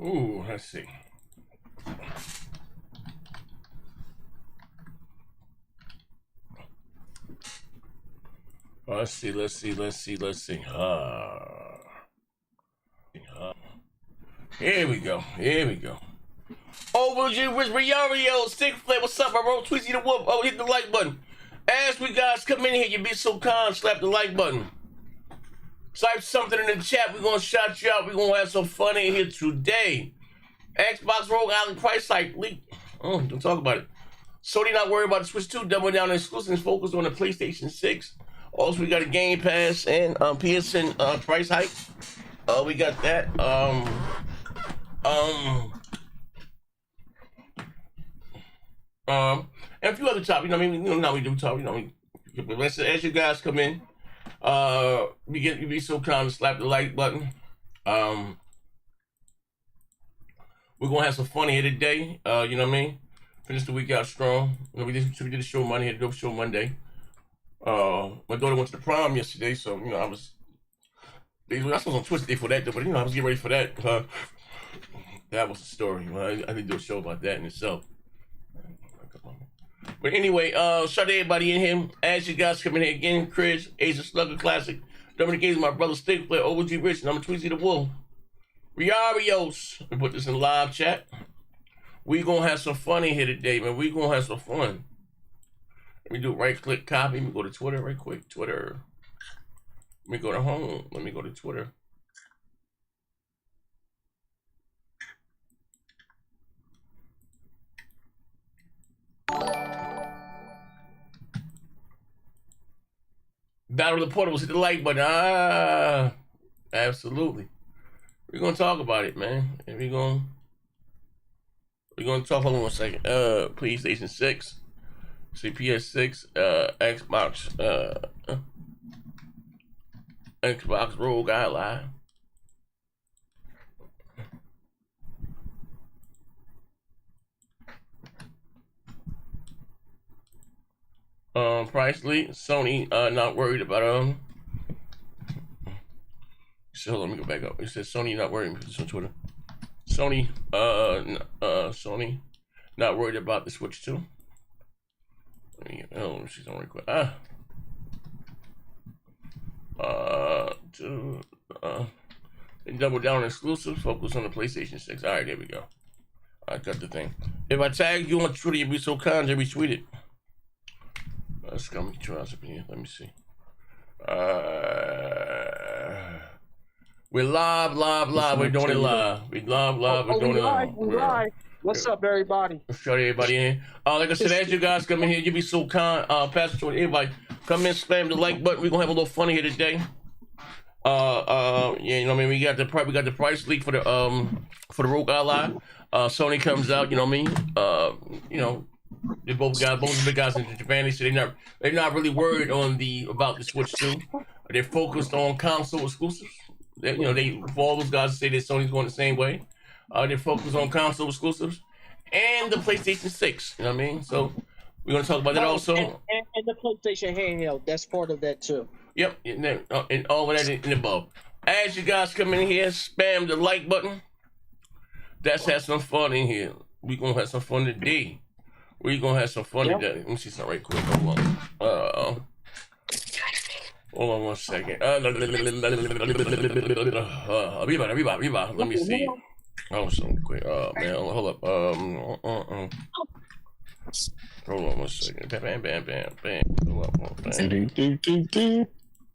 Ooh, let's see. Let's see. Here we go. OG Rich Riario, Stick Flip, what's up, bro? Tweezy the Wolf. Oh, hit the like button. As we guys come in here, you be so kind, slap the like button. Type something in the chat. We're gonna shout you out. We're gonna have some fun in here today. Xbox Rogue Island price hike leak. Don't talk about it. Sony not worried about the Switch 2, doubling down on exclusives, focused on the PlayStation 6. Also, we got a Game Pass and PSN price hike. We got that. And a few other topics. You know what I mean? You know how we do talk. You know what I mean? As you guys come in, you be so kind to slap the like button. We're gonna have some fun here today. You know what I mean? Finish the week out strong. You know, we did a show Monday, had a dope show Monday. My daughter went to the prom yesterday, so you know I was on Twitch day for that, but you know I was getting ready for that. That was the story. I did do a show about that in itself. But anyway, shout out to everybody in here. As you guys come in here again, Chris, Asia Slugger Classic, Dominic Games, my brother Stick Player, OG Rich, and I'm Tweezy the Wolf. Riarios, we put this in live chat. We gonna have some fun in here today, man. We gonna have some fun. Let me do right click copy. Let me go to Twitter right quick. Twitter. Let me go to home. Let me go to Twitter. Battle of the Portables, hit the like button. Absolutely. We're gonna talk about it, man. And we're gonna talk. Hold on 1 second. PlayStation 6, see PS6, Xbox Rogue Island. Price leak. Sony not worried about so let me go back up. It says Sony not worried. It's on Twitter. Sony Sony not worried about the Switch 2. Oh, she's on record. They double down on exclusives, focus on the PlayStation 6. Alright, there we go. I got the thing. If I tag you on Twitter, you'd be so kind to retweet it. Let's come to us up here. Let me see. We're live. We're doing it live. We're live. We're doing it live. What's up, everybody? Shout everybody in. Like I said, as you guys come in here, you be so kind. Pass it to everybody. Come in, spam the like button. We're gonna have a little fun here today. Yeah, you know what I mean. We got the price leak for the Rogue Ally. Sony comes out. You know what I mean. You know. They both the big guys in Japan. They said they're not really worried about the Switch 2. They're focused on console exclusives. For all those guys say that Sony's going the same way. They're focused on console exclusives and the PlayStation 6. You know what I mean? So we're gonna talk about that also. And the PlayStation Handheld. That's part of that too. Yep, and all of that and above. As you guys come in here, spam the like button. Let's have some fun in here. We're gonna have some fun today. We're gonna have some fun today. Let me see something right quick. Hold on 1 second. Arriba. Let me see. Oh, so quick. Man, hold up. Hold on 1 second. Bam. Hold up.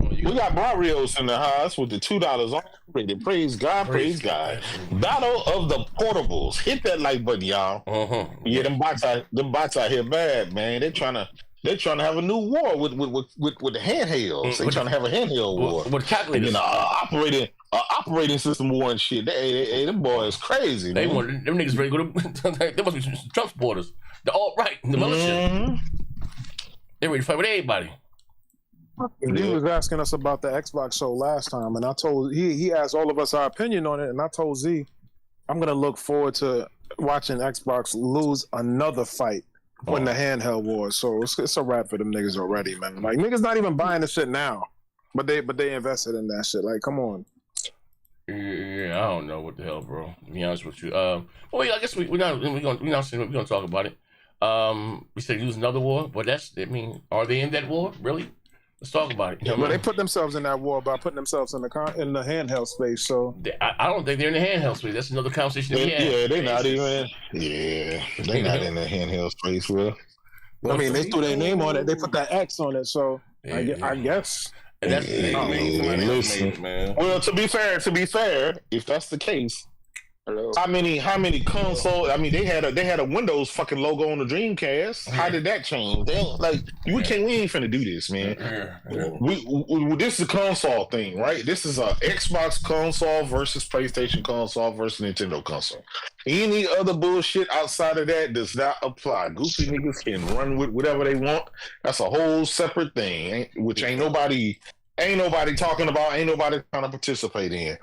We got Barrios in the house with the $2 already. Praise God. Battle of the Portables. Hit that like button, y'all. Yeah, them bots out here bad, man. They're trying to have a new war with the handhelds. They're trying to have a handheld war. With calculators. Operating system war and shit. Them boys crazy. Them niggas ready to go to. There must be some Trump supporters. The alt-right, the militia. They're ready to fight with everybody. He was asking us about the Xbox show last time, and I told he asked all of us our opinion on it, and I told Z, I'm gonna look forward to watching Xbox lose another fight when the handheld wars. So it's a wrap for them niggas already, man. Like niggas not even buying the shit now, but they invested in that shit. Like, come on. Yeah, I don't know what the hell, bro. To be honest with you. Well, I guess we're gonna talk about it. We said use another war, but are they in that war really? Let's talk about it. Well, they put themselves in that war by putting themselves in the handheld space. So I don't think they're in the handheld space. That's another conversation. Yeah, they're not even. Yeah, they're not in the handheld space, bro. I mean, they threw their name on it. They put that X on it. So I guess. And that's listen, man. Well, to be fair, if that's the case, how many console? I mean, they had a Windows fucking logo on the Dreamcast. How did that change? We ain't finna do this, man. We this is a console thing, right? This is a Xbox console versus PlayStation console versus Nintendo console. Any other bullshit outside of that does not apply. Goofy niggas can run with whatever they want. That's a whole separate thing, which ain't nobody talking about. Ain't nobody trying to participate in.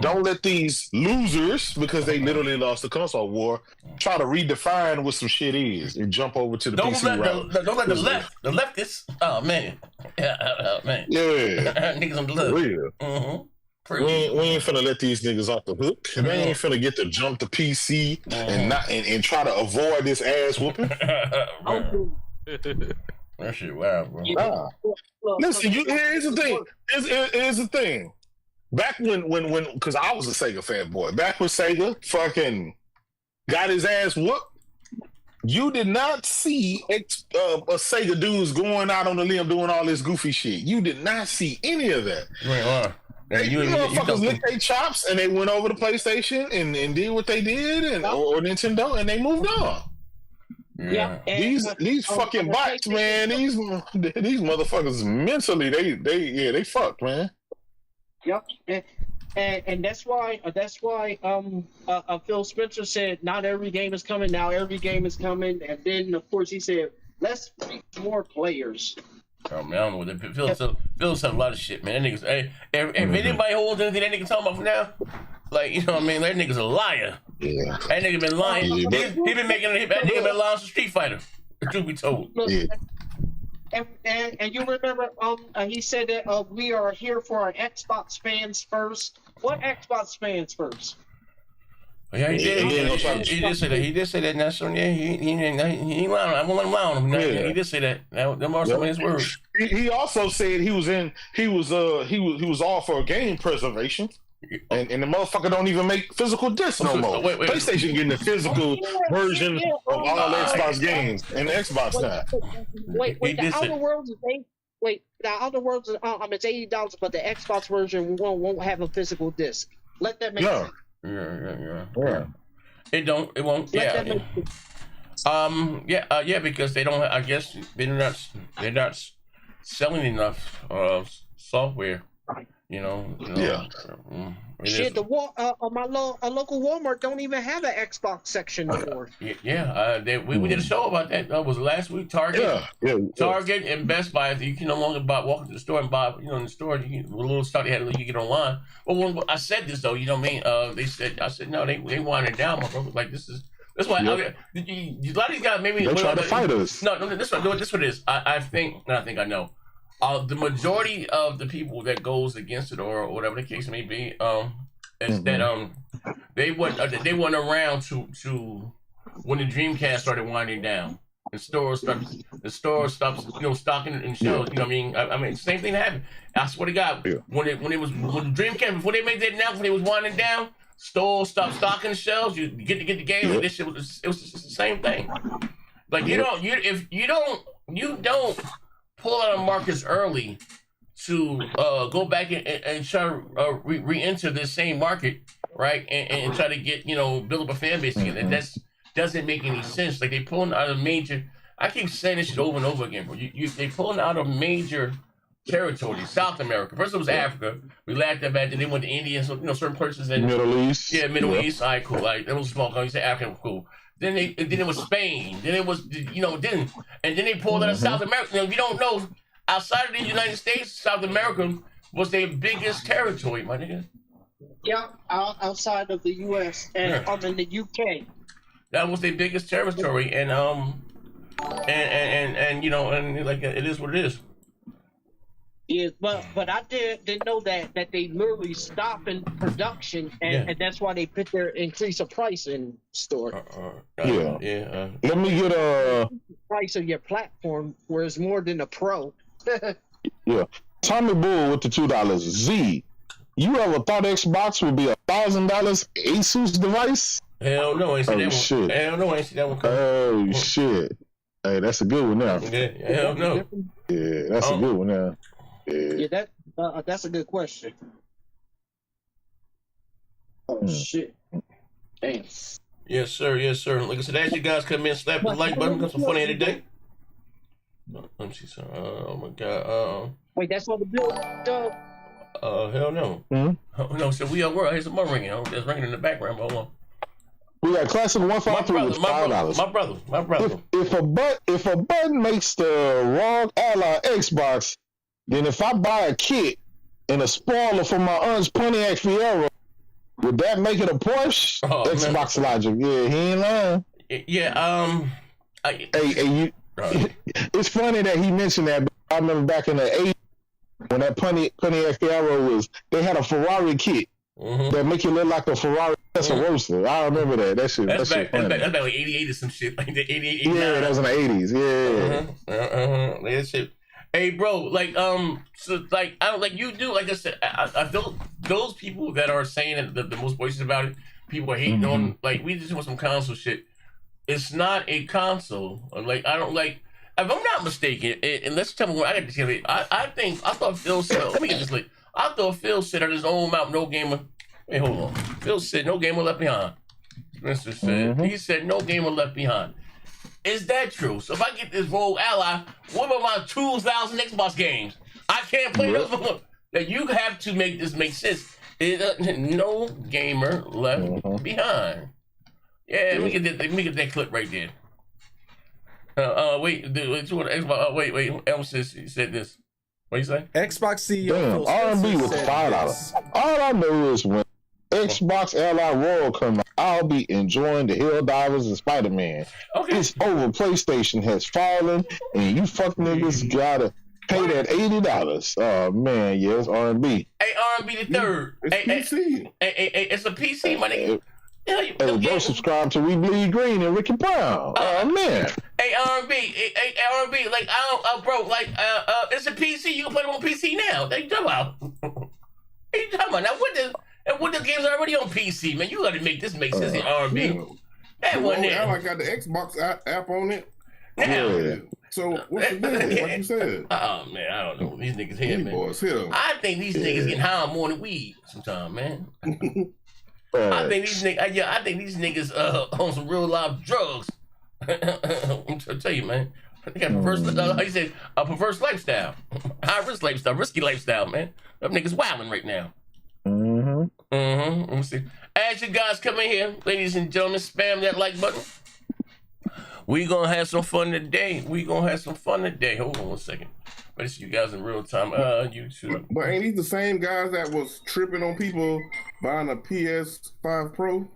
Don't let these losers, because they literally lost the console war, try to redefine what some shit is and jump over to the PC route. Don't let the leftists. Oh man, man. Yeah, niggas on the left. Real. We ain't finna let these niggas off the hook. They ain't finna get to jump the PC and try to avoid this ass whooping. That shit wow, bro. Nah. Listen, here's the thing. Here's the thing. Back when, because I was a Sega fanboy. Back when Sega fucking got his ass whooped, you did not see a Sega dudes going out on the limb doing all this goofy shit. You did not see any of that. You motherfuckers licked their chops and they went over to PlayStation and did what they did, or Nintendo, and they moved on. Yeah, these fucking bots, man. These motherfuckers mentally, they fucked, man. Yep, and that's why Phil Spencer said not every game is coming. Now every game is coming, and then of course he said let's reach more players. Oh man, I don't know what Phil's said a lot of shit, man. That niggas, hey, if anybody holds anything that nigga talking about from now, like, you know what I mean, that nigga's a liar. Yeah. That nigga been lying. He been making that nigga been lying to Street Fighter. Truth be told. Yeah. And you remember, he said that we are here for our Xbox fans first. What Xbox fans first? Yeah, he did say that. He did say that. Now, so yeah, he ain't lying. I won't let him lie on him. Yeah. He did say that. Them are some of his words. He also said he was all for game preservation. And the motherfucker don't even make physical discs no more. Wait. PlayStation getting the physical version of all Xbox games and the Xbox now. Wait, the Outer Worlds is it's $80, but the Xbox version won't have a physical disc. Let that make sense. Yeah. It won't. Because they don't. I guess they're not selling enough software. You know. Yeah. Shit, my local Walmart don't even have an Xbox section anymore. We did a show about that. Was last week. Target and Best Buy. You can no longer walk into the store and buy. You know, in the store, a little stuff they had you get online. But when I said this though, you know what I mean? I said no, they wanted it down, my brother. Like that's why a lot of these guys maybe they try to fight us. No, this what it is. I think I know. The majority of the people that goes against it, or whatever the case may be, is that they weren't around to when the Dreamcast started winding down. The store stops, stocking in shelves. You know what I mean? I mean, same thing happened. I swear to God, when the Dreamcast, before they made that announcement, it was winding down. Stores stopped stocking shelves. You get the game. And this shit it was just the same thing. Like you don't pull out of markets early to go back and try to re-enter this same market, right? And try to get, build up a fan base again. And that doesn't make any sense. Like they pulling out of major. I keep saying this shit over and over again, bro. They pulling out of major territories. South America. First it was Africa. We laughed at that. Then they went to India. So certain places in Middle East. Yeah, Middle East. All right, cool. Like that was a small country. You say Africa, cool. Then it was Spain. Then it was then they pulled out of South America. Now, if you don't know, outside of the United States, South America was their biggest territory, my nigga. Yeah, outside of the U.S. and I'm in the UK. That was their biggest territory, and like it is what it is. Yeah, but I didn't know that they literally stop in production, and that's why they put their increase of price in store. Let me get a price of your platform, where it's more than a Pro. yeah. Tommy Bull with the $2. Z, you ever thought Xbox would be $1,000 Asus device? Hell no, I ain't seen that one. Shit. Hell no, I ain't seen that one. Oh shit! Hey, that's a good one now. Yeah, hell no. Yeah, that's a good one now. Yeah, that's a good question. Oh shit! Damn. Yes, sir. Yes, sir. Like I said, as you guys come in, slap the like button. Got some funny today. Let me see some. Oh my god. Wait, that's on the bill. Hell no. Oh, no, so we are world. Here's some more ringing. It's ringing in the background. Hold on. We got classic 153 with $5. My brother. If a button makes the wrong ally Xbox, then if I buy a kit and a spoiler for my aunt's Pontiac Fiero, would that make it a Porsche? Xbox logic. Yeah, he ain't lying. Yeah. It's funny that he mentioned that. But I remember back in the 80s when that Pontiac Fiero they had a Ferrari kit. That make you look like a Ferrari. That's a roaster. I remember that. That's back like 88 or some shit. Like the 88, 89. Yeah, that was in the 80s. Yeah. That shit. Hey, bro, like, so, like, I don't, like, you do, like I said, I feel those people that are saying the most voices about it, people are hating on, like, we just want some console shit. It's not a console. Like, I don't, like, if I'm not mistaken, and let's tell me what I got to tell you, I thought Phil said, let me get this late. I thought Phil said on his own mouth, no gamer. Wait, hold on. Phil said no gamer left behind. Mr. said, he said no gamer left behind. Is that true? So if I get this Rogue Ally, what about my 2,000 Xbox games? I can't play those. That you have to make this make sense. No gamer left behind. Yeah, let me get that clip right there. Wait, Elvis said this. What you say? Xbox CEO. R&B with $5. All I know is when Xbox Ally Royal come out, I'll be enjoying the Helldivers and Spider-Man. Okay. It's over. PlayStation has fallen, and you fuck niggas gotta pay that $80. Oh man, yes, R&B. Hey, R&B the third. It's PC. Hey, it's a PC, my nigga. Hey, bro, subscribe to We Bleed Green and Ricky Brown. Oh man. Hey, R&B, like bro, like it's a PC. You can play it on PC now. What you talking about? What you talking about? Now what the games are already on PC, man? You gotta make this make sense in R&B. Yeah. That wasn't it. I got the Xbox app on it. Yeah. So what's the deal? Like you said. Oh man, I don't know. These niggas here, man. Boys here. I think these niggas getting high on more than weed sometimes, man. I think these niggas on some real live drugs. I'm trying to tell you, man. They got a perverse lifestyle, high risk lifestyle, risky lifestyle, man. Them niggas wilding right now. Let me see. As you guys come in here, ladies and gentlemen, spam that like button. We gonna have some fun today. Hold on one second. Let me see you guys in real time. YouTube. But ain't these the same guys that was tripping on people buying a PS5 Pro?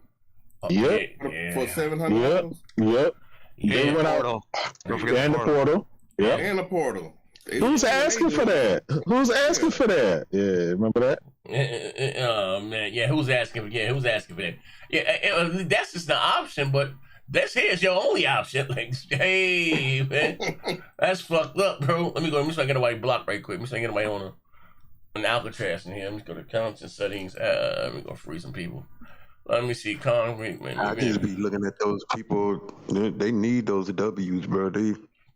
Yep. For $700? Yep. Yeah, They went out. Don't forget And the portal. Yep. And a Portal. Who's asking for that? Who's asking for that? Yeah, remember that? Oh man, yeah. Who's asking for that? Yeah, that's just an option, but here's your only option. Like, hey man, that's fucked up, bro. Let me see if I get away block right quick. Let me see if I get away on an Alcatraz in here. Let me go to accounts and settings. Let me go free some people. Let me see concrete, man. I just be looking at those people. They need those W's, bro.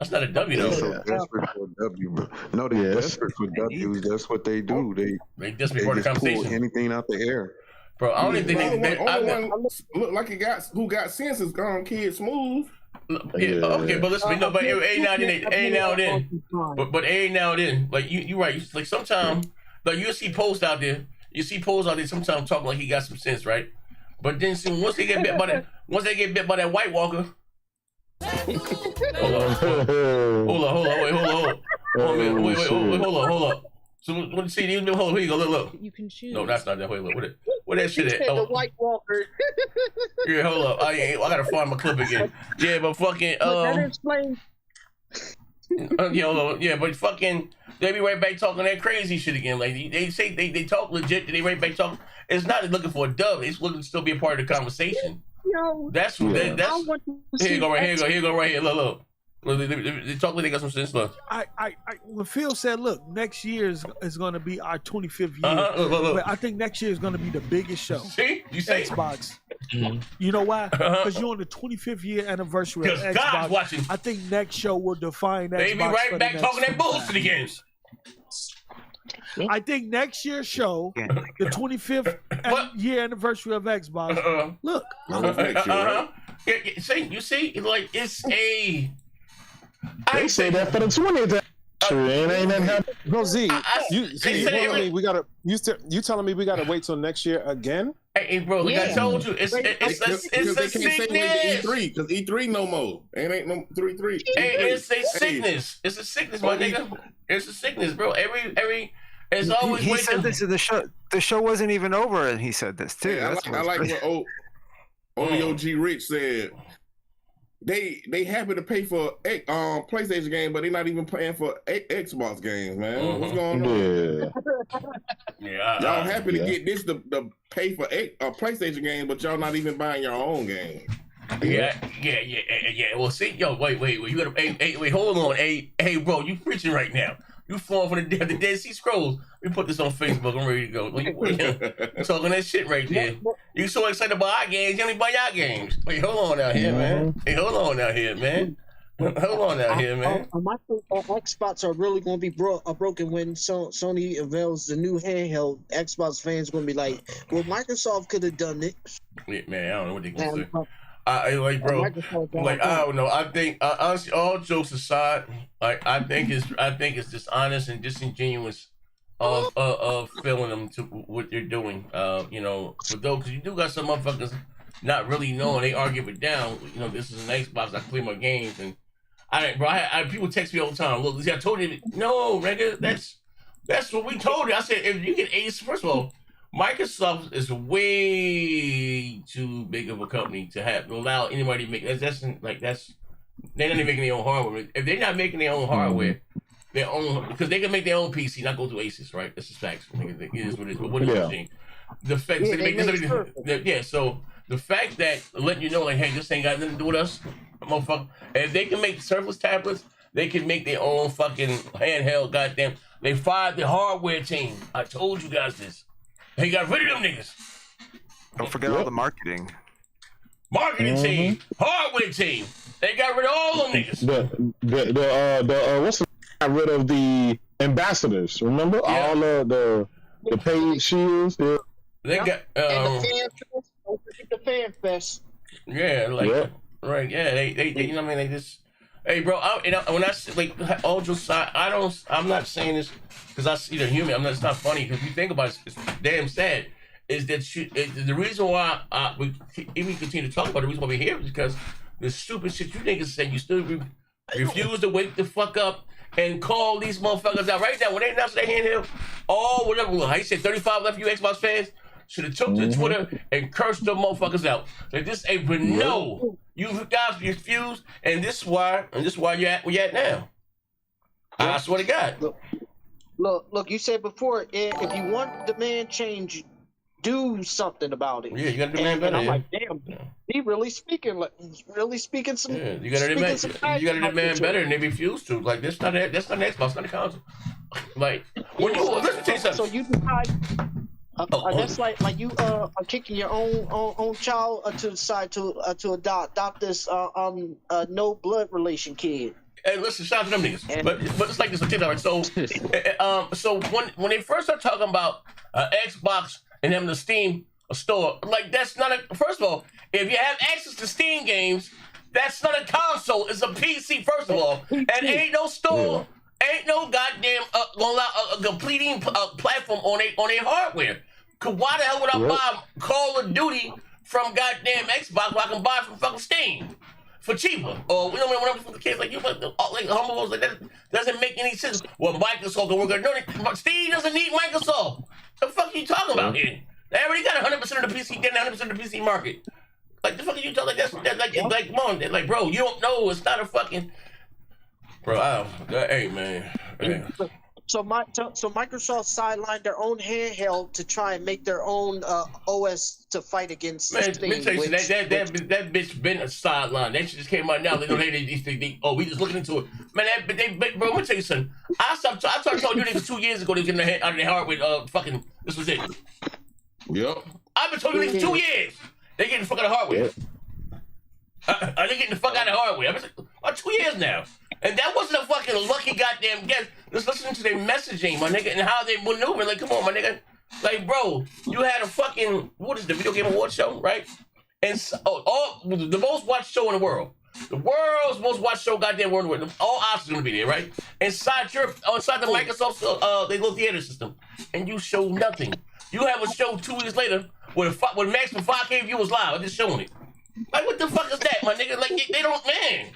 That's not a W though. They're so desperate for a W, bro. No, they're desperate for W's. That's what they do. They desperate for the just pull conversation. anything out the air. Bro, I don't even think they one look like who got sense is gone Kid Smooth. Yeah, okay, but listen, no, but every now and then, like you right. Like sometimes, like you see posts out there. Sometimes talking like he got some sense, right? But then soon once they get bit by that White Walker. Hold on. So what? See, here you go. Look. You can choose. No, that's not that. Wait, look. What that shit at? The White Walker. Yeah, hold up. I gotta find my clip again. Yeah, but fucking That explains. Yeah, but fucking, they be right back talking that crazy shit again. Like they say they talk legit, they right back talking. It's not looking for a dub. It's looking to still be a part of the conversation. That's here you go right here. Look. They talk like they got some sense left. When Phil said, "Look, next year is going to be our 25th year." Look. But I think next year is going to be the biggest show. See, you say Xbox. You know why? Because you're on the 25th year anniversary of Xbox. God's watching. I think next show will define Xbox. They be right back talking that bullshit again. I think next year's show, the 25th year anniversary of Xbox. Look. You see, like it's a. They say that for the 20th. Ain't nothing happening. No, Z, you telling me we gotta? You telling me we gotta wait till next year again? Hey, bro, like I told you, it's a sickness. Because E3 no more. It ain't no 3-3. It's a sickness. It's a sickness, my nigga. It's a sickness, bro. Every. It's always. He said this is the show. The show wasn't even over, and he said this too. Yeah, I like what OG Rich said. They happy to pay for PlayStation games, but they're not even paying for Xbox games, man. What's going on? Y'all happy to get this to pay for PlayStation games, but y'all not even buying your own game. Yeah. Well, see, wait. You gotta, wait, hold on. Hey, bro, you preaching right now. You falling for the Dead Sea Scrolls. We put this on Facebook. I'm ready to go. You talking that shit right there. You so excited about our games, you only buy our games. Wait, hold on out here, man. Hold on out here, man. My Xbox are really going to be broken when Sony unveils the new handheld. Xbox fans going to be like, well, Microsoft could have done it. Yeah, man, I don't know what they're going to say. I don't know. I think honestly, all jokes aside, like I think it's dishonest and disingenuous of filling them to what they're doing. For those, because you do got some motherfuckers not really knowing, they argue it down. This is an Xbox. I play my games, and I people text me all the time. Look, I told you, no, nigga, that's what we told you. I said if you get Ace, first of all, Microsoft is way too big of a company to allow anybody to make they're not even making their own hardware. If they're not making their own hardware, because they can make their own PC, not go through Asus, right? That's just facts. It is what it is. But what is the thing? The fact so the fact that letting you know, like, hey, this ain't got nothing to do with us, motherfucker. If they can make Surface tablets, they can make their own fucking handheld. Goddamn, they fired the hardware team. I told you guys this. They got rid of them niggas. Don't forget all the marketing. Marketing team, hardware team. They got rid of all them niggas. What's got rid of the ambassadors? Remember all of the paid shields. Yeah. They got and the fan fest. Yeah, right. Yeah, they you know what I mean. They just. Hey, bro. When I say, like, all jokes aside, I'm not saying this because I see the human. It's not funny because if you think about it, it's damn sad. Is that the reason why we even continue to talk about it, the reason why we're here is because the stupid shit you niggas say, you still refuse to wake the fuck up and call these motherfuckers out right now when they announced their handheld. Whatever. How you said 35 left you Xbox fans should have took to Twitter and cursed them motherfuckers out. Like this ain't but no. You guys refused, and this is why you're at where you're at now. I swear to God. Look. You said before, if you want demand change, do something about it. Yeah, you got to demand better. And I'm like, damn, he really speaking some. Yeah, you got to demand better, and they refuse to. Like that's not an Xbox, not a console. Like when you listen to something. So you decide. That's like you are kicking your own child to the side to adopt this no blood relation kid. Hey, listen, shout out to them niggas. But it's like this. So when they first start talking about Xbox and having the Steam store, like that's not a. First of all, if you have access to Steam games, that's not a console. It's a PC. First of all, and ain't no store. Ain't no goddamn gonna allow a completing platform on their hardware. Cause why the hell would I buy Call of Duty from goddamn Xbox when I can buy it from fucking Steam for cheaper? Or when I'm from the kids like you, like humble like that doesn't make any sense. Well, Microsoft can work on Steam doesn't need Microsoft. The fuck are you talking about here? They already got 100% of the PC, getting 100% of the PC market. Like the fuck are you talking? Like come on, like bro, you don't know. It's not a fucking. Bro, hey man. Hey. So Microsoft sidelined their own handheld to try and make their own OS to fight against Man, Steam. let me tell you something. That bitch been a sideline. That shit just came out now. They know we just looking into it. Man, bro, let me tell you something. I started telling you niggas 2 years ago they was getting out of their heart with fucking, this was it. Yep. I've been telling you niggas 2 years. They getting the fuck out of hardware. They getting the fuck out of hardware. I've been about 2 years now. And that wasn't a fucking lucky goddamn guess. Just listen to their messaging, my nigga, and how they maneuver. Like, come on, my nigga. Like, bro, you had a fucking, what is the Video Game Awards show, right? And the most watched show in the world. The world's most watched show, goddamn world. All Oscars gonna be there, right? Inside the Microsoft they little theater system, and you show nothing. You have a show 2 weeks later with maximum 5K viewers live. I'm just showing it. Like, what the fuck is that, my nigga? Like, they don't, man.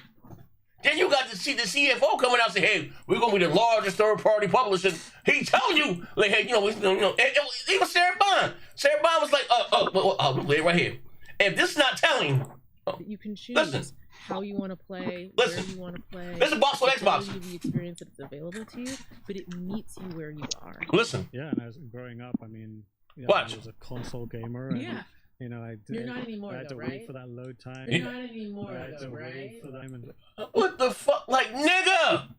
Then you got to see the CFO coming out and say, hey, we're going to be the largest third-party publisher. He telling you, like, hey, you know, even Sarah Bond. Sarah Bond was like, we'll lay it right here. If this is not telling, you can choose listen, how you want to play, listen, where you want to play. This is a box on Xbox. The experience that's available to you, but it meets you where you are. Listen. Yeah, and as growing up, I mean, watch. I was a console gamer. And, yeah. You know, You're not anymore, I had to right? wait for that load time. You're not anymore, right? What the fuck? Like, nigga!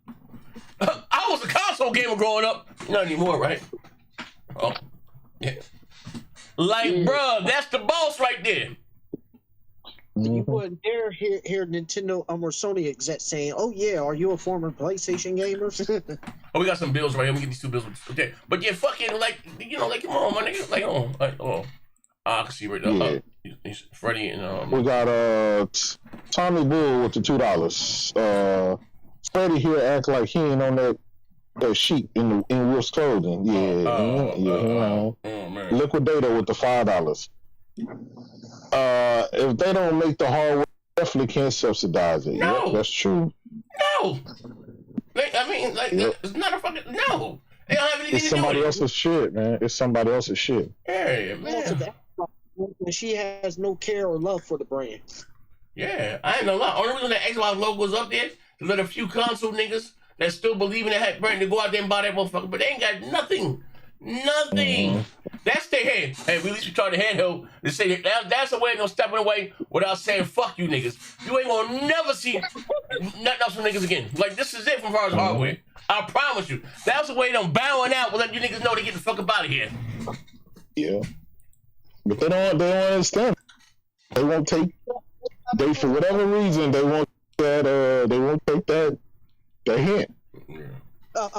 I was a console gamer growing up. Not anymore, right? Oh, yeah. Like, bruh, that's the boss right there. You wouldn't dare hear Nintendo or Sony exec saying, "Oh yeah, are you a former PlayStation gamer?" Oh, we got some bills right here. Let me get these 2 bills. Okay, but yeah, fucking like, you know, like, come on, my nigga, like, I can see right there. Freddie and we got Tommy Bull with the $2. Freddie here act like he ain't on that sheet in Wolf's clothing. Liquidator with the $5. If they don't make the hardware, definitely can't subsidize it. No, yep, that's true. No, I mean, like, it's not a fucking no. They don't have anything it's to do with somebody it. else's shit, man. It's somebody else's shit. Hey, man. She has no care or love for the brand. Yeah, I ain't gonna lie. Only reason the Xbox logo is up there is that a few console niggas that still believe in that brand to go out there and buy that motherfucker, but they ain't got nothing. Nothing. That's their head. Hey, we at least try the handheld to say that's the way they're stepping away without saying fuck you niggas. You ain't gonna never see nothing else from niggas again. Like, this is it from far as hardware. I promise you. That's the way they're bowing out. We'll let you niggas know to get the fuck up out of here. Yeah. But they don't understand. They won't take. They, for whatever reason, they won't that. They won't take that hint.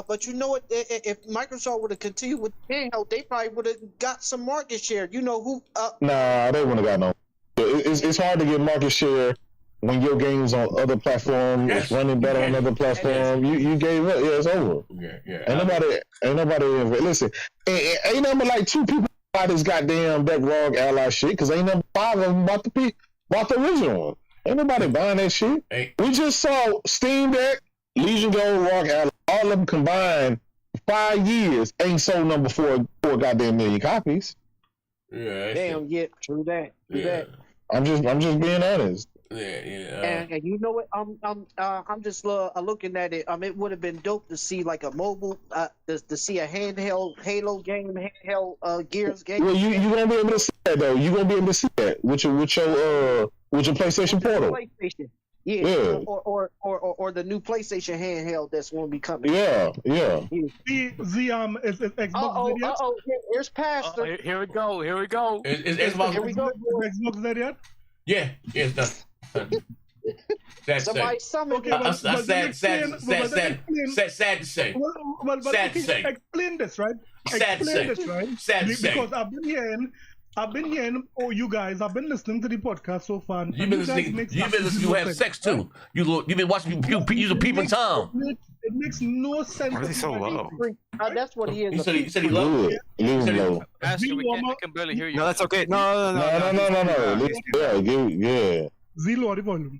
But you know what? If Microsoft would have continued with handheld, they probably would have got some market share. You know who? Nah, they wouldn't have got no. It's hard to get market share when your game's on other platforms. Yes. It's running better on other platforms. You gave up. Yeah, it's over. Yeah. Ain't nobody. Listen, ain't number like 2 people buy this goddamn that ROG Ally shit because ain't number 5 of them bought the original one. Ain't nobody buying that shit. Hey. We just saw Steam Deck, Legion Gold, ROG Ally, all of them combined 5 years ain't sold number 4 goddamn million copies. Yeah. Damn. Yeah. True that. I'm just being honest. Yeah. And you know what? I'm just looking at it. It would have been dope to see like a mobile, to see a handheld Halo game, handheld Gears game. Well, you gonna be able to see that though. You gonna be able to see that with your PlayStation Portal. PlayStation. Yeah. Or the new PlayStation handheld that's going to be coming. Yeah. The is Xbox. Here's Pastor. Here we go. Is Xbox? Here we go. Xbox there yet? Yeah, it's done. Somebody summon. Sad to say. Well, sad to say. Explain this, right? Sad to say. Because I've been hearing, you guys, I've been listening to the podcast so far. You've been listening. You have sex too. You've been watching. You're peeping Tom. It makes no sense. Why is he so low? That's what he is. He said he loved it. Low. Pastor, we can barely hear you. No, that's okay. No. Yeah. Z, lower the volume.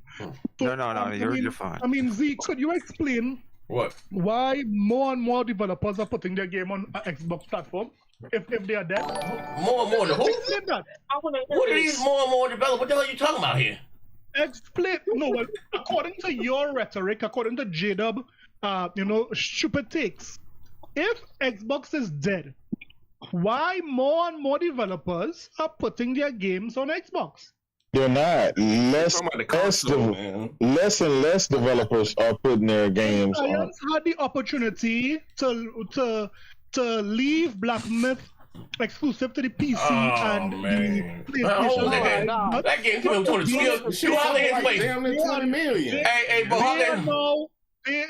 So, no, you're fine. I mean, Z, could you explain why more and more developers are putting their game on Xbox platform? If they are dead? More and more to who? Explain that. What are these more and more developers? What the hell are you talking about here? Explain. No, well, according to your rhetoric, according to J-Dub, stupid takes. If Xbox is dead, why more and more developers are putting their games on Xbox? They're not. Less and less developers are putting their games on. Science had the opportunity to leave Black Myth exclusive to the PC and the PlayStation. That game came out 20 million. Hey, but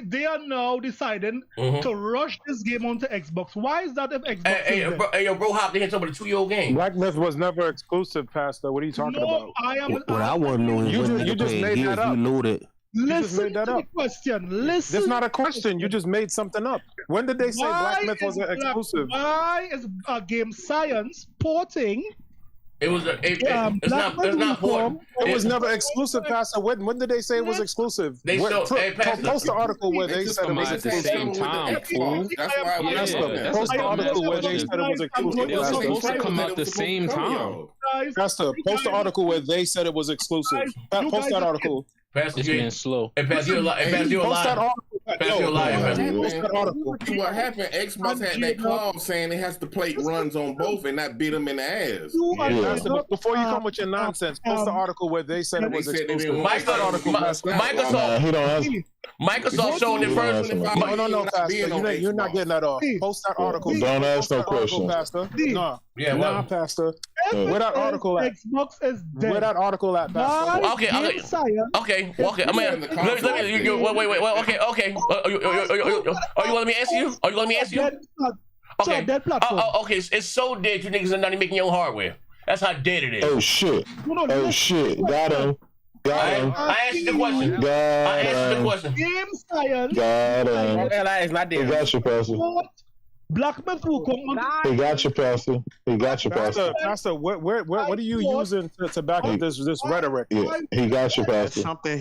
they are now deciding to rush this game onto Xbox. Why is that if Xbox? Hey, bro, hopped in some of the 2-year-old game. Black Myth was never exclusive, Pastor. What are you talking about? What I want to know is you just made that up. Listen to the question. Listen. That's not a question. You just made something up. When did they say Black Myth was an exclusive? Why is Game Science porting? It was it's not porting. It was never exclusive, Pastor. When did they say it was exclusive? They post the article where they said it was exclusive. Post the article where they said it was exclusive. It was supposed to come out the same time. Pastor, post the article where they said it was exclusive. Post that article. Pastor, this man's slow. Hey, Pastor, you're lying. What happened? Xbox had that clause saying it has to play runs on both and not beat them in the ass. Pastor, before you come with your nonsense, post the article where they said it was exclusive. Microsoft showing it first. No, Pastor. You're not getting that off. Post that article. Don't ask no questions. Pastor. No. Yeah, nah, Pastor. Where that article at? Xbox is dead. Where that article at, Pastor? Okay. I mean, okay. You want me to answer you? Okay. It's so dead you niggas are not even making your own hardware. That's how dead it is. Oh shit. Got him. I answered the question. Game Science. Got him. It's not dead. He got you, Pastor. Black Myth Wukong. He got you, Pastor. Pastor, what are you using to back up this rhetoric? Yeah, he got you, Pastor. Something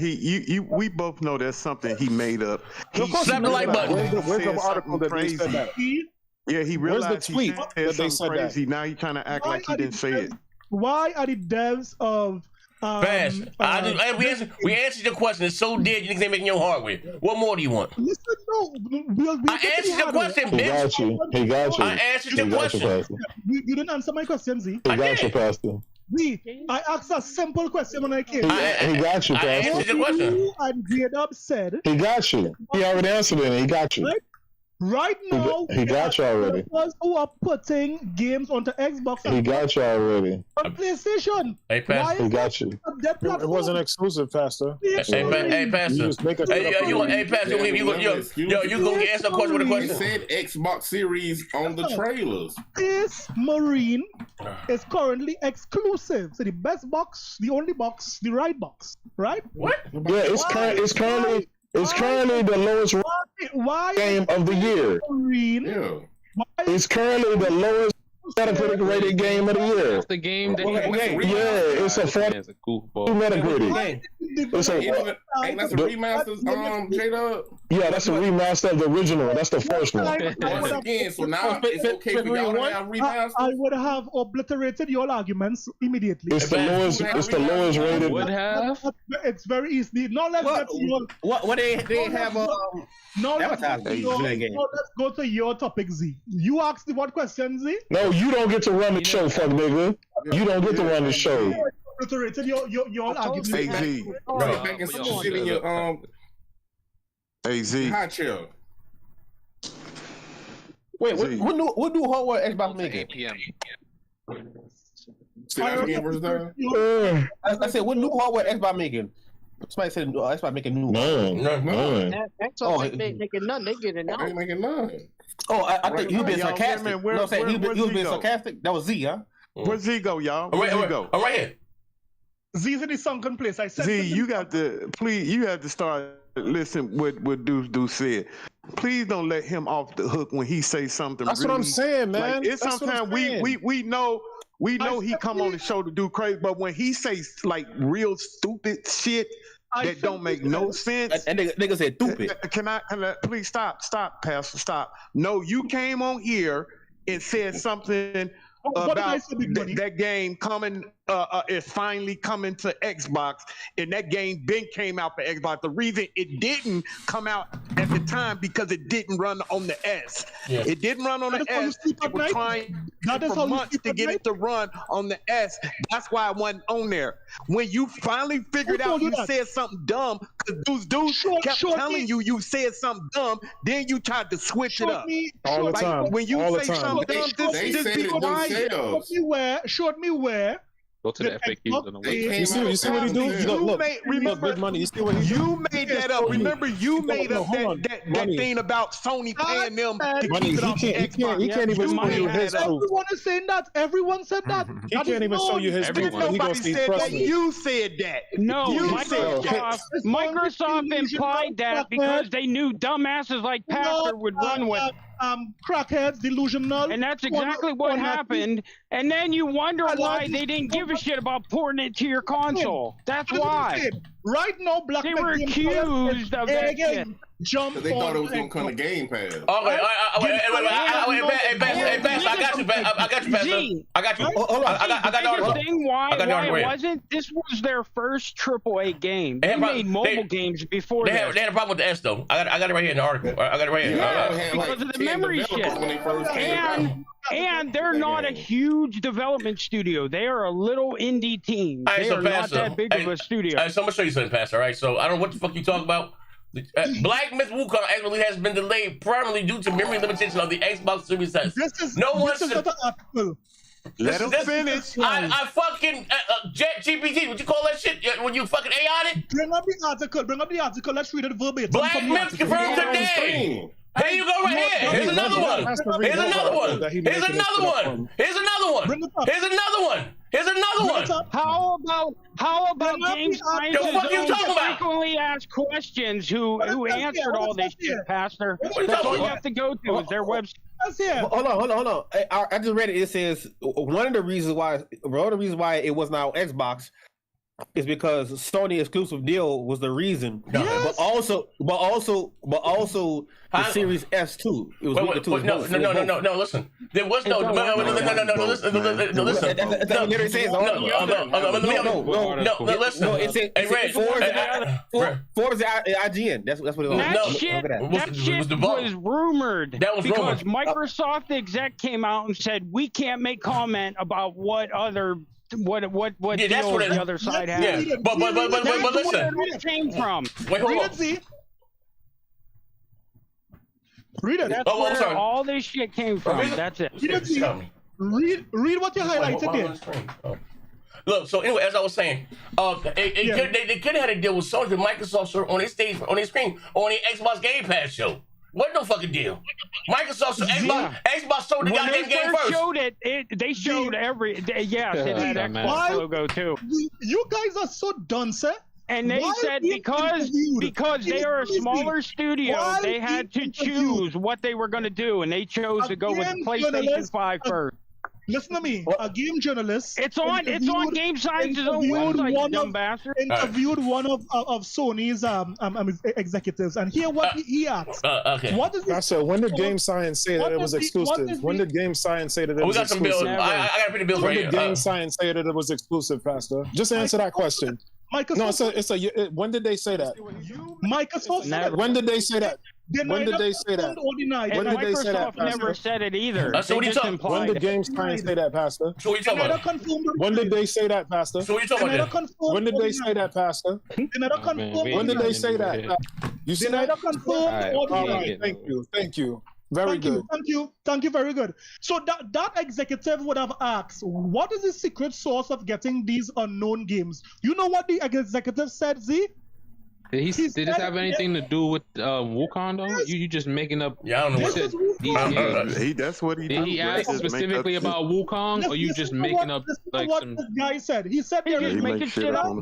we both know that's something he made up. Slap the like button. Where's the article that they said that? Yeah, he realized Where's the tweet that they said crazy. Now he's trying to act like he didn't say it. Why are the devs of Fast. We answered your question. It's so dead you niggas ain't making your hardware. What more do you want? Listen, I answered your question, bitch. He got you. I answered your question. You didn't answer my question, Z. He got you, Pastor. Z, I asked a simple question when I came. He got you, Pastor. I answered your question. And J-Dub said. He got you. He already answered it. He got you. Right now, he got you already. Who are putting games onto Xbox? He got you already. On PlayStation. Hey, Pastor. He got you. It wasn't exclusive, Pastor. Hey, Pastor. Hey, Pastor. You gonna answer a question with a question? It said Xbox Series on the trailers. This Marine is currently exclusive. So the best box, the only box, the right box, right? What? Yeah, it's currently the lowest game of the year. It's currently the lowest Metacritic rated game of the year. That's the game that it's a 40 Metacritic. It's that's a remaster, J-Dub? Yeah, that's a remaster of the original. That's the first one. Once again, so now it's okay for y'all to have remasters? I would have obliterated your arguments immediately. It's the lowest rated. Would have? It's very easy. No, let's get to your... What they have let's go to your topic, Z. You asked what question, Z? No, you don't get to run the show, fuck nigga. You don't get to run the show. Obliterated your argument. Hey, Z. Back and sit in your Hey, Z. hot chair. Wait, what new hardware Xbox making? 8 p.m. Say that again, versus that? I said, what new hardware Xbox making? Somebody said Xbox making new. None. Xbox ain't making none. They getting out. They ain't making none. Oh, I think you being sarcastic. Man, where, no, I'm saying you was being go? sarcastic. That was Z, huh? Where's Z go, y'all? Where's Z go? I'm right here. Z's in the sunken place. I said Z, you got to please. You have to start listening what Deuce said. Please don't let him off the hook when he say something. That's really, what I'm saying, man. Like, it's sometimes we know he come on the show to do crazy, but when he says like real stupid shit that don't make no sense. And nigga said stupid. Can I please stop, Pastor, stop. No, you came on here and said something about that game coming is finally coming to Xbox, and that game came out for Xbox. The reason it didn't come out at the time because it didn't run on the S. Yeah. It didn't run on the S. It was trying for months to get it to run on the S. That's why it wasn't on there. When you finally figured out you said something dumb, because those dudes kept telling you said something dumb, then you tried to switch it up. All the time. When you All the say time. something dumb, just be quiet. Showed me where. Go to the FAQs. You see what he do? Look, Big Money. You see what he do? You made that up. Remember, you made up that thing about Sony paying them to Money. keep it off Xbox. He can't even show you his proof. Everyone is saying that. Everyone said that. He can't even show you his proof. Nobody said that. You said that. No, You said Microsoft implied that because they knew dumbasses like Pastor would run with it. Crackheads, delusional. And that's exactly what happened. And then you wonder why they didn't give a shit about porting it to your console. That's why. Right now, Black they were accused of that shit. Jump. They thought it was gonna come to Game Pass. Okay, hey, Pastor, I got you, Pastor. I got you. I got the thing why it wasn't. This was their first AAA game. They made mobile games before they had a problem with the S though. I got it right here in the article. I got it right here. Yeah, because of the memory shit. And they're not a huge development studio. They are a little indie team. They are not that big of a studio. So I'm gonna show you something, Pastor. All right. So I don't know what the fuck you talk about. Black Myth Wukong actually has been delayed primarily due to memory limitation of the Xbox Series S. Let him finish. I fucking Jet GPT. What you call that shit? When you fucking AI it? Bring up the article. Let's read it verbatim. Black Myth confirmed today. Here you go, right here. Here's another one. Here's another one. Here's another one. Here's another one. Here's another one. Here's another one. How about game scientists who frequently ask questions who answered all this shit, Pastor? That's all you have to go to is their website. Hold on. I just read it. It says one of the reasons why it was not on Xbox is because Sony exclusive deal was the reason. Yes. But also the Series S too. It was no. Listen, there was no. Listen. No. It said Forza IGN. That's what it was. That shit was rumored. That was because Microsoft exec came out and said we can't make comment about what other. What deals the other side has. Yeah, but listen. Where it came from. Wait, hold on. Read it. That's where all this shit came from. That's it. Read what you highlighted there. Look, so anyway, as I was saying, they could have had a deal with Sony and Microsoft on their stage, on their screen, on the Xbox Game Pass show. What no fucking deal? Microsoft, Xbox showed the goddamn game first. They showed every. Yes, it had Xbox logo too. You guys are so done, sir. And they said because they are a smaller studio, they had to choose what they were going to do, and they chose to go with PlayStation 5 first. Listen to me, a game journalist. It's on Game Science's own website, dumb bastard. Interviewed one of Sony's executives, and hear what he asked. Okay. What is this? I said, when did Game Science say that it was exclusive? When did Game Science say that it was exclusive? We got some bills. I got to pay the bills right here. When did Game Science say that it was exclusive, Pastor? Just answer that question. No, when did they say that? Microsoft. When did they say that? When did they say that? And Microsoft never said it either. So what are you talking about? When did Game Science say that, Pastor? So what are you talking about? When did they say that, Pastor? So what are you talking about? When did they say that, Pastor? When did they say that? You see that? All right, thank you. Very good. Thank you. Very good. So that executive would have asked, what is the secret source of getting these unknown games? You know what the executive said, Z? Did this have anything to do with Wukong though? Yes. You just making up? Yeah, I don't know. That's what he did. He ask specifically about Wukong, or you just making up like what some? This guy said. He said he's just making shit up.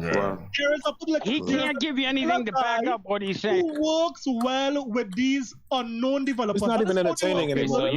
He can't give you anything to back up what he's saying. Who works well with these unknown developers? It's not even entertaining anymore. I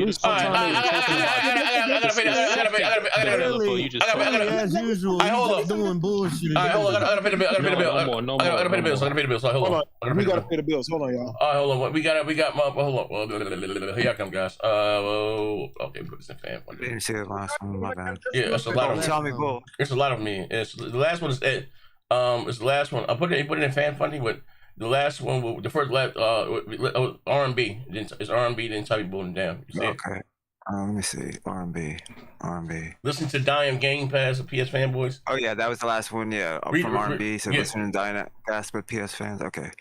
doing bullshit. I gotta pay the bill. I gotta pay the bills. I gotta pay the bills. So hold on. We gotta pay the bills. Hold on, y'all. Hold on. We got. Hold on. Here I come. time, guys. Okay, put this in fan funny. Didn't see the last one. My bad. Yeah, that's a lot of Tell me, Bull. It's a lot of me. It's the last one is it's the last one. I put it in fan funny, but the last one, the first R&B. It's R&B. Then Tubby Bowling down. You see Okay. Let me see. R&B. Listen to Diam Game Pass of PS fanboys. Oh yeah, that was the last one. Yeah, from R&B. So listen to Diam Gas with PS fans. Okay.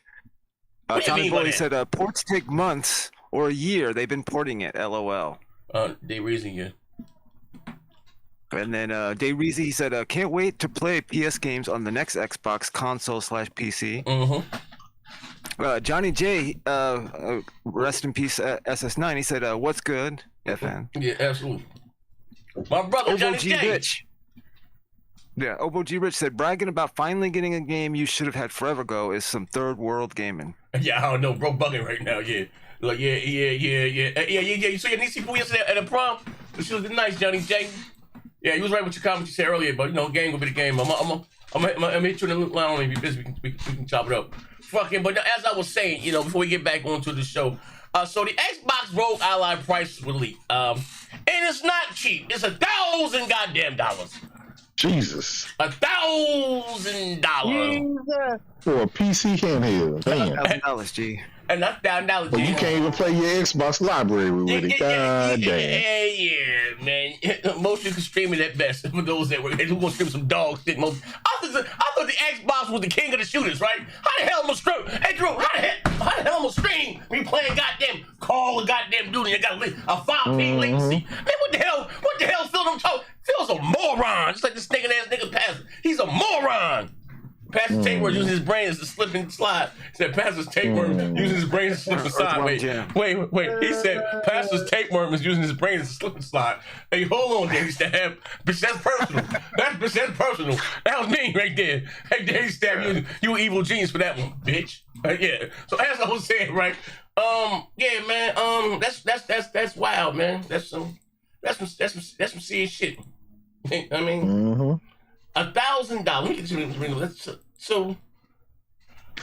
Tommy Boy said ports take months or a year. They've been porting it. LOL. They raising you. And then Day Reezy, he said, can't wait to play PS games on the next Xbox console/PC. Johnny J, rest in peace, SS9. He said, what's good, FN? Yeah, absolutely. My brother, Obo Johnny G. J. Rich. Yeah, Obo G. Rich said, bragging about finally getting a game you should have had forever ago is some third world gaming. Yeah, I don't know, bro, bugging right now. Yeah, like yeah. You saw your niece Pooh yesterday at the prom. She was nice, Johnny J. Yeah, you was right with your comment you said earlier, but game will be the game. I'm gonna hit you in the line if you're busy. We can chop it up. Fucking, but as I was saying, before we get back onto the show, so the Xbox Rogue Ally prices were leaked. And it's not cheap. It's $1,000 goddamn dollars. Jesus. $1,000 for a PC handheld. Damn. $1,000, G. And that's $1,000. But you can't even play your Xbox library with it. God damn. Yeah, man. Most you can stream it at best. For those who gonna stream some dog shit. I thought the Xbox was the king of the shooters, right? How the hell am I stream? Hey, Drew, how the hell am I stream when you playing goddamn Call of goddamn Duty? You got a 5P latency. Man, what the hell Phil them talk? Phil's a moron. Just like this stinking ass nigga Pastor. He's a moron. Pastor Tapeworm using his brain as a slip and slide. He said Pastor's Tapeworm using his brain as a slip and slide. Wait. He said Pastor's Tapeworm is using his brain as a slip and slide. Hey, hold on, Davey Stab. Bitch, that's personal. That's personal. That was me right there. Hey, Davey Stab, you evil genius for that one, bitch. Yeah. So as I was saying, right? Yeah, man. That's wild, man. That's some serious shit. I mean. $1,000. Let me get you so.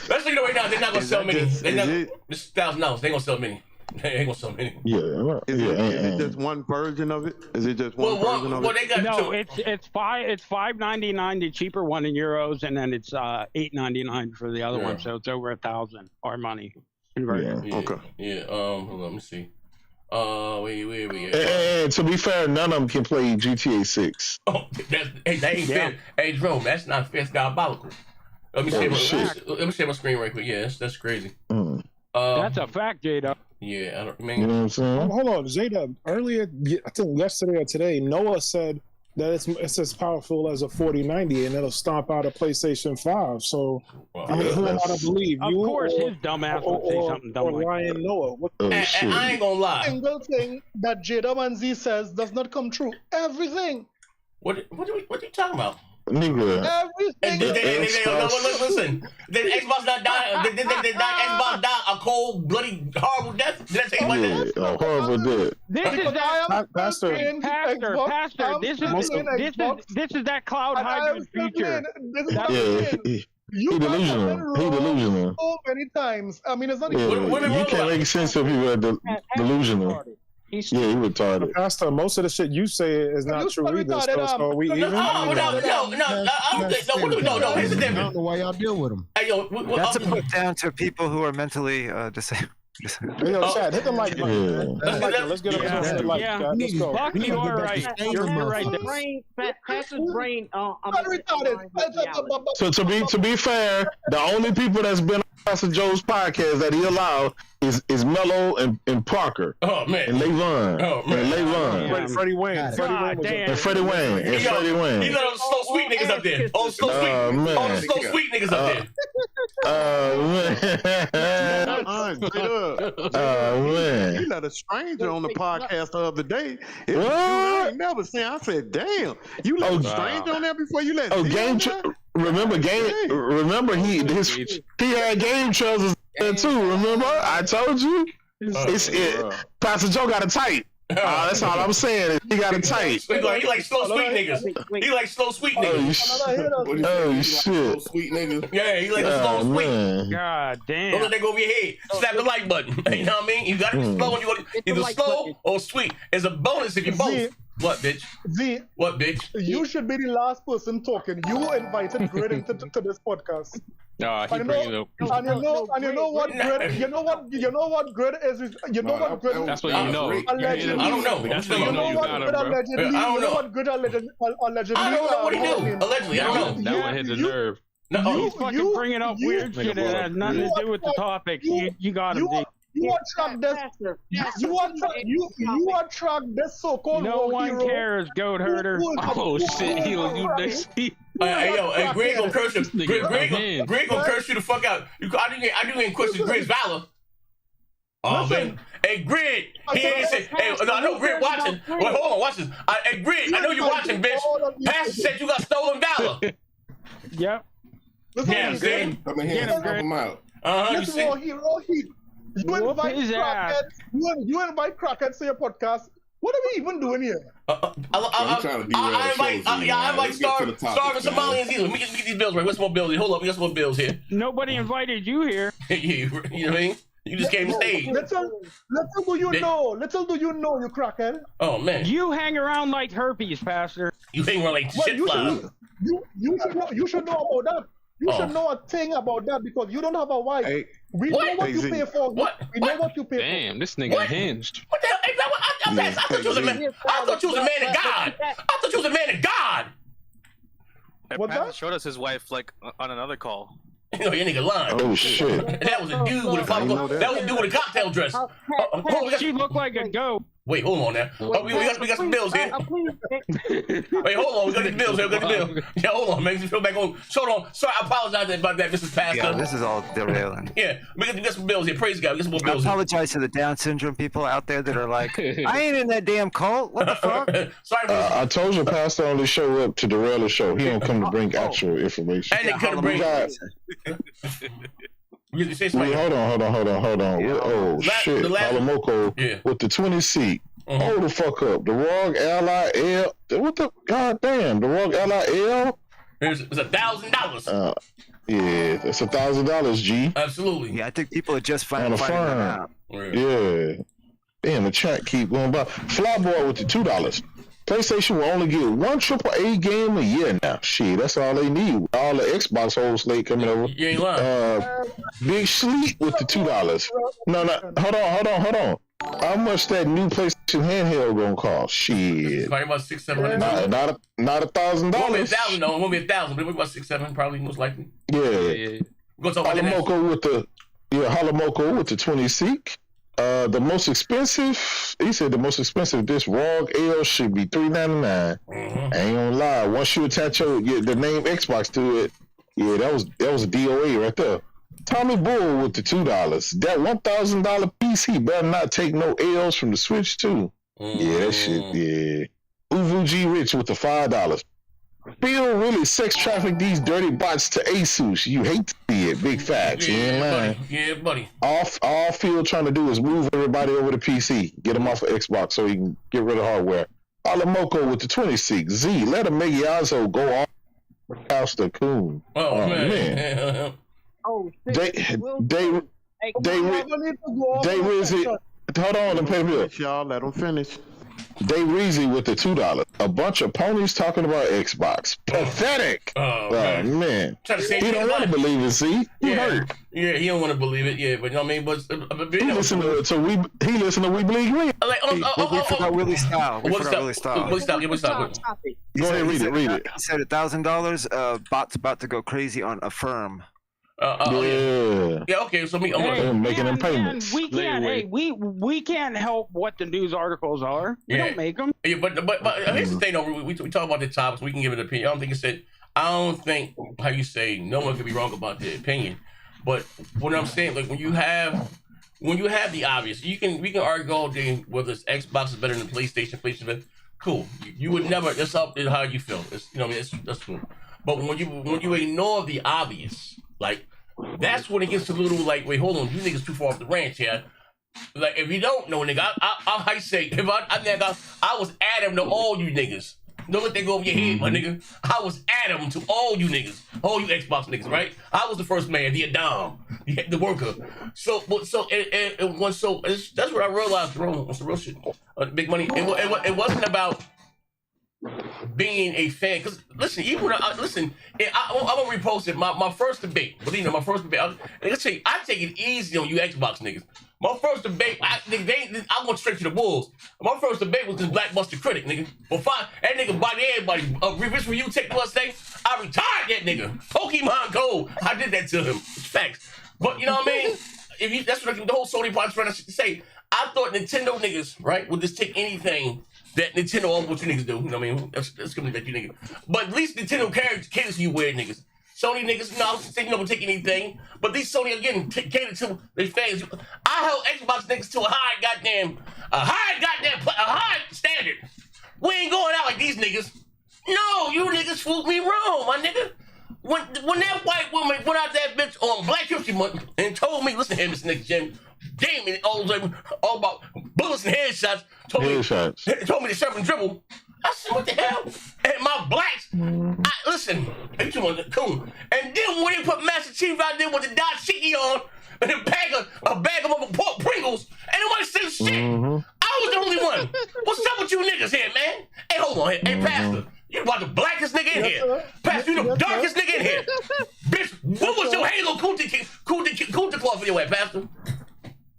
Let's say right now they're not gonna sell many. It's $1,000. They gonna sell many. They ain't gonna sell many. Yeah. Is it just one version of it? Is it just one version of it? They got it's $5.99 the cheaper one in euros, and then it's $8.99 for the other one. So it's over $1,000 our money. Okay. Yeah. Hold on. Let me see. Wait. And to be fair, none of them can play GTA 6. Oh, that ain't fair. Hey, Jerome, that's not fair. It's diabolical. Let me share my screen right quick. Yeah, that's crazy. That's a fact, Jada. Yeah, I don't mean. You know what I'm saying? Hold on, Jada. Earlier, I think yesterday or today, Noah said that it's as powerful as a 4090, and it'll stomp out a PlayStation 5. So, I mean, who am I to believe? Of course, his dumbass would say something dumb like Ryan that. Noah. And I ain't gonna lie. Single thing that Jada Manzi says does not come true. Everything. What are you talking about? Nigga. Listen. Did Xbox not die? Did Xbox die a cold, bloody, horrible death? Did I tell you about that? A horrible death. This is that Pastor. This is that cloud hybrid feature. He delusional. So many times. I mean, it's not even. You can't make sense of people that delusional. Yeah, he retarded. Pastor, most of the shit you say is not true either. So are we even? No. Here's the difference. I don't know why y'all deal with him. Hey, yo, That's a put down to people who are mentally disabled. Yo, Chad, hit the like button. Let's get a like. Let's go. Fuck, you are right. You're right. Pastor's brain. So to be fair, the only people that's been on Pastor Joe's podcast that he allowed is Mello and Parker. Oh man. And Levon. Oh man. And Levon. Freddie Wayne. And Freddie Wayne. He got all the slow sweet niggas up there. All the slow sweet niggas up there. Man. You let a stranger on the podcast the other day. It was I ain't never seen. I said, damn, you let a stranger on there before you let Remember he had game trousers there too. Remember I told you. Pastor Joe got a tight. That's all I'm saying. He got it tight. He like slow sweet niggas. He like slow sweet niggas. Oh shit. Sweet niggas. Yeah, he like a slow sweet. Man. God damn. Don't let that go over your head. Slap the like button. You know what I mean? You gotta be slow when you want either slow or sweet. It's a bonus if you both. What, bitch? Z. What, bitch? You should be the last person talking. You invited Grid into this podcast. Nah, he bringing it up. And you know what Grid? You know what Grid is? You know what Grid? That's what you know. Allegedly. I don't know. That's what you know. You got him, bro. Allegedly. I don't know. What Grid allegedly? I don't know what he do. Allegedly, I don't know. That one hit the nerve. No, You fucking bringing up weird shit that has nothing to do with the topic. You got him, D. You attract this. You attract this so-called No war one hero. cares, goat herder. Oh shit, he was you next. Hey, yo, hey, Greg gonna curse you. Greg gonna curse you the fuck out. I do ain't question Greg's valor. Oh man, hey Greg, he ain't say. Hey, I know Greg watching. Wait, hold on, watch this. Hey Greg, I know you watching, bitch. Pastor said you got stolen valor. Yep. Yeah, see. Come in here and help him out. You see. You invite crackheads to your podcast. What are we even doing here? I invite starving Somalians either. Let me get these bills right. What's more bills here? Hold up, we got some more bills here. Nobody invited you here. You know what I mean? You just came to stage. Little do you know, you crackhead. Oh man. You hang around like herpes, Pastor. You hang around like shit flies. You should know about that. You should know a thing about that because you don't have a wife. Hey, we know what you pay for. What? We know what you pay for. Damn, this nigga hinged. What the hell? Hey, I thought you was a man. I thought you was a man of God. I thought you was a man of God. What's that? Showed us his wife like on another call. You know, your nigga lying. Oh shit. And that was a dude with a that was a dude with a cocktail dress. Hold on, She looked like a goat. Wait, hold on now. We got some bills here. Wait, hold on. We got these bills here. Yeah, hold on. Make me feel back on. Hold on. Sorry, I apologize about that, Mrs. Pastor. Yeah, this is all derailing. Yeah, we got some bills here. Praise God. We got some more bills I apologize to the Down syndrome people out there that are like, I ain't in that damn cult. What the fuck? Sorry, I told you, Pastor only show up to derail the show. He don't come to bring actual information. And they couldn't bring. Hold on. Oh shit, Alamoko with the 20 seat. Hold the fuck up. The ROG LIL. What the goddamn? The ROG LIL. It's $1,000. Yeah, that's $1,000. G. Absolutely. Yeah, I think people are just on a finding that firm. out. Yeah. Damn, the chat keep going by. Flyboy with the $2. PlayStation will only get one AAA game a year now. Shit, that's all they need. All the Xbox whole slate coming over. You ain't lying. Big Sleep with the $2. No, hold on. How much that new PlayStation handheld gonna cost? Shit. Probably about $600-700. Not $1,000. It won't be $1,000 though. It won't be $1,000, but it'll be about $600-700 probably most likely. Yeah. We're gonna talk about Halamoko with the 20 seek. The most expensive, he said the most expensive this ROG L should be $399. I ain't gonna lie. Once you attach the name Xbox to it, yeah, that was a DOA right there. Tommy Bull with the $2. That $1,000 PC better not take no L's from the Switch too. Yeah, that shit. Yeah. Uvu G Rich with the $5. Bill really sex traffic these dirty bots to Asus. You hate to see it. Big facts. You ain't lying. Yeah, buddy. All Phil trying to do is move everybody over to PC. Get them off of Xbox so he can get rid of hardware. Alamoko with the 26. Z, let him make Yazo go off House the Coon. Oh man. Oh, They Rizzy. Hold on, let me pay the bill. Y'all let them finish. They Reezy with the $2. A bunch of ponies talking about Xbox. Pathetic. Oh man. He don't want to believe it. See, he hurt. Yeah, he don't want to believe it. Yeah, but you know what I mean. But he listened to We Believe Green. We forgot Willie Style. Willie Style. Go ahead, read it. He said $1,000. Bot's about to go crazy on Affirm. Yeah. Okay. So I'm making them payments. We can't. Hey, we can't help what the news articles are. We don't make them. Yeah, but here's the thing. Though we talk about the topics. We can give an opinion. I don't think how you say no one can be wrong about their opinion. But what I'm saying, like when you have the obvious, we can argue all day whether it's Xbox is better than PlayStation better. Cool. You would never. That's up to how you feel. It's, you know, what I mean, that's cool. But when you ignore the obvious. Like, that's when it gets a little like, wait, hold on, you niggas too far off the ranch here. Like, if you don't know, nigga, I say, if I was Adam to all you niggas. Don't let that go over your head, my nigga. I was Adam to all you niggas, all you Xbox niggas, right? I was the first man, the Adam, the worker. So that's what I realized, bro. That's the real shit. Big money. It wasn't about being a fan. Cause listen, even when I'm gonna repost it. My first debate, but my first debate. Let's say I take it easy on you Xbox niggas. My first debate, I went straight to the wolves. My first debate was this Blackbuster critic, nigga. Before that nigga body everybody. Rich for you, take plus day. I retired that nigga. Pokemon Go. I did that to him. It's facts. But you know what I mean? That's what the whole Sony part's trying to say. I thought Nintendo niggas, right, would just take anything that Nintendo on what you niggas do. You know what I mean? That's gonna be that you niggas. But at least Nintendo caters to you weird niggas. Sony niggas, no, I'm not take anything. But these Sony again cater to their fans. I held Xbox niggas to a high standard. We ain't going out like these niggas. No, you niggas fooled me wrong, my nigga. When that white woman went out that bitch on Black History Month and told me, listen here, this nigga Jim, Damien, all about bullets and headshots. Told me to serve and dribble. I said, what the hell? And my blacks, listen, you want the coon. And then when they put Master Chief out there with the dashiki on and a bag of pork Pringles, and nobody said shit. I was the only one. What's up with you niggas here, man? Hey, hold on. Hey, Pastor, you about the blackest nigga in here. Pastor, you the darkest nigga in here. Bitch, what was your Halo Kunta Claw video at, Pastor?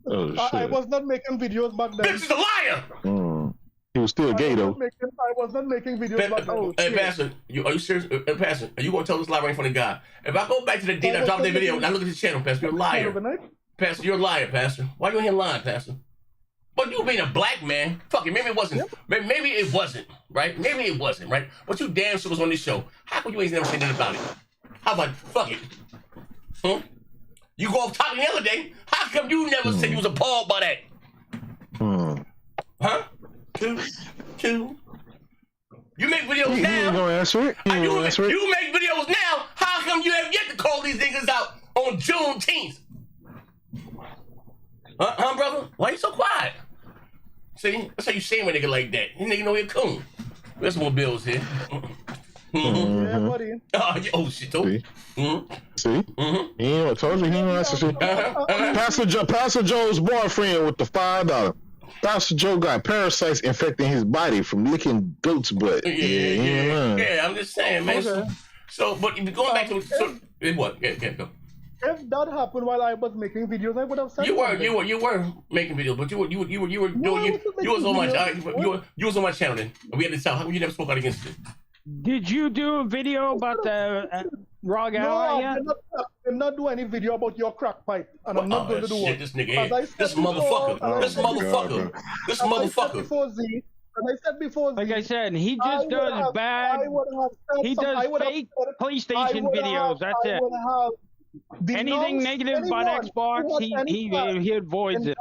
Oh, shit. I was not making videos back then. Bitch is a liar. He was still gay though. I was not making videos back then. Hey, Pastor, are you serious? Pastor, are you gonna tell this lie right in front of God? If I go back to the day I dropped that video and I look at this channel, Pastor, you're a liar. Pastor, you're a liar, Pastor. Why you in here lying, Pastor? But you being a black man, fuck it, maybe it wasn't. Maybe it wasn't, right? Maybe it wasn't, right? But you damn sure was on this show. How come you ain't never said anything about it? How about fuck it? You go off talking the other day. How come you never said you was appalled by that? Huh? Two. You make videos now. You gonna answer it? You make videos now. How come you have yet to call these niggas out on Juneteenth? Huh, brother? Why you so quiet? See, that's how you say a nigga like that. You nigga know he a coon. There's more bills here. Yeah, buddy. Oh shit, though. See? I told you he didn't answer shit. Pastor Joe's boyfriend with the $5. Pastor Joe got parasites infecting his body from licking goat's butt. Yeah, I'm just saying, man. Okay. So, but going back to what? Go. If that happened while I was making videos, I would have said you were making videos, but you was on my channel then. We had to tell. How come you never spoke out against it? Did you do a video about the Rogue Ally yet? I did not do any video about your crack pipe, and I'm not going to do one. This nigga, this motherfucker. As I said before, like I said, he just does bad. He does fake PlayStation videos. That's it. Anything negative about Xbox, he avoids it.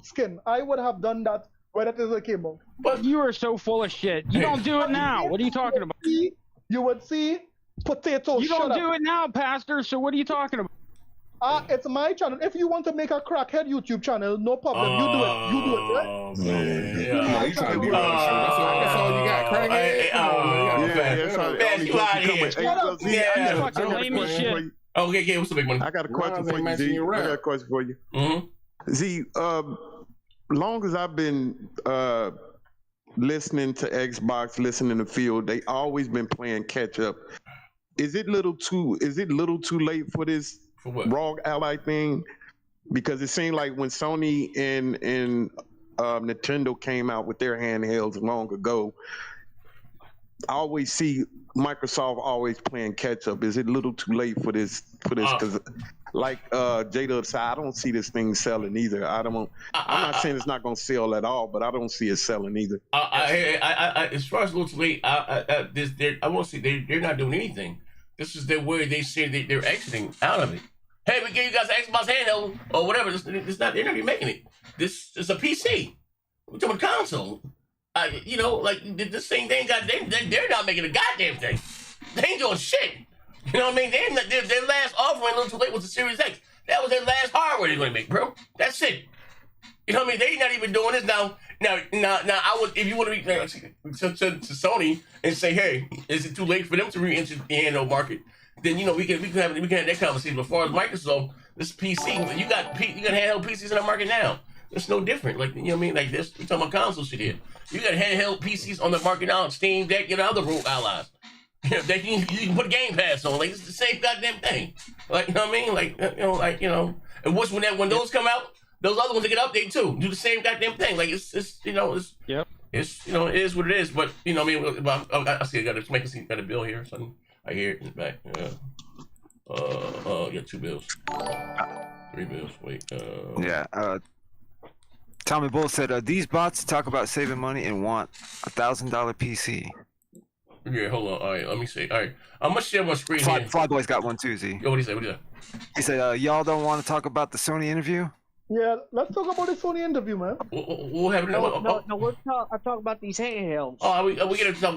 Skin. I would have done that when it is a cable. But you are so full of shit. You don't do it now. What are you talking about? You would see potatoes. You don't do it now, Pastor. So what are you talking about? It's my channel. If you want to make a crackhead YouTube channel, no problem. You do it. You do it, right? Yeah, you trying to be that's all you got, crackhead. Okay, what's the big one? I got a question for you, D. I got a question for you. See, long as I've been listening to Xbox, listening to Field, they always been playing catch up. Is it little too late for this Rogue Ally thing? Because it seemed like when Sony and Nintendo came out with their handhelds long ago, I always see Microsoft always playing catch up. Is it a little too late for this? Because like J-Dub said, I don't see this thing selling either. I'm not saying it's not going to sell at all, but I don't see it selling either. As far as a little too late, I won't say they're not doing anything. This is their way they say they're exiting out of it. Hey, we give you guys an Xbox handheld or whatever. They're not even making it. This is a PC. We're talking console. Like the same thing. They're not making a goddamn thing. They ain't doing shit. You know what I mean? Their last offering a little too late was the Series X. That was their last hardware they're going to make, bro. That's it. You know what I mean? They not even doing this now. Now, I would, if you want to be to Sony and say, hey, is it too late for them to re-enter the handheld market? Then we can have that conversation. But as far as Microsoft, this PC, you got handheld PCs in the market now. It's no different. Like, you know what I mean? Like this, we talking about console shit here. You got handheld PCs on the market now, Steam Deck, and other allies. You can put Game Pass on. Like, it's the same goddamn thing. Like, you know what I mean? Like, and when those come out, those other ones they get update too. Do the same goddamn thing. Like, it's yep. It's it is what it is. But you know what I mean? I see I got a bill here or something. I hear it in the back. Yeah, 2 bills. 3 bills. Wait. Yeah. Tommy Bull said, these bots talk about saving money and want $1,000 PC. Yeah, hold on. All right, let me see. All right, I'm gonna share my screen here. Flyboy's got one too, Z. Yo, what do you say? What do you say? He said, y'all don't want to talk about the Sony interview? Yeah, let's talk about the Sony interview, man. We'll have I talk about these handhelds. Oh, are we gonna talk?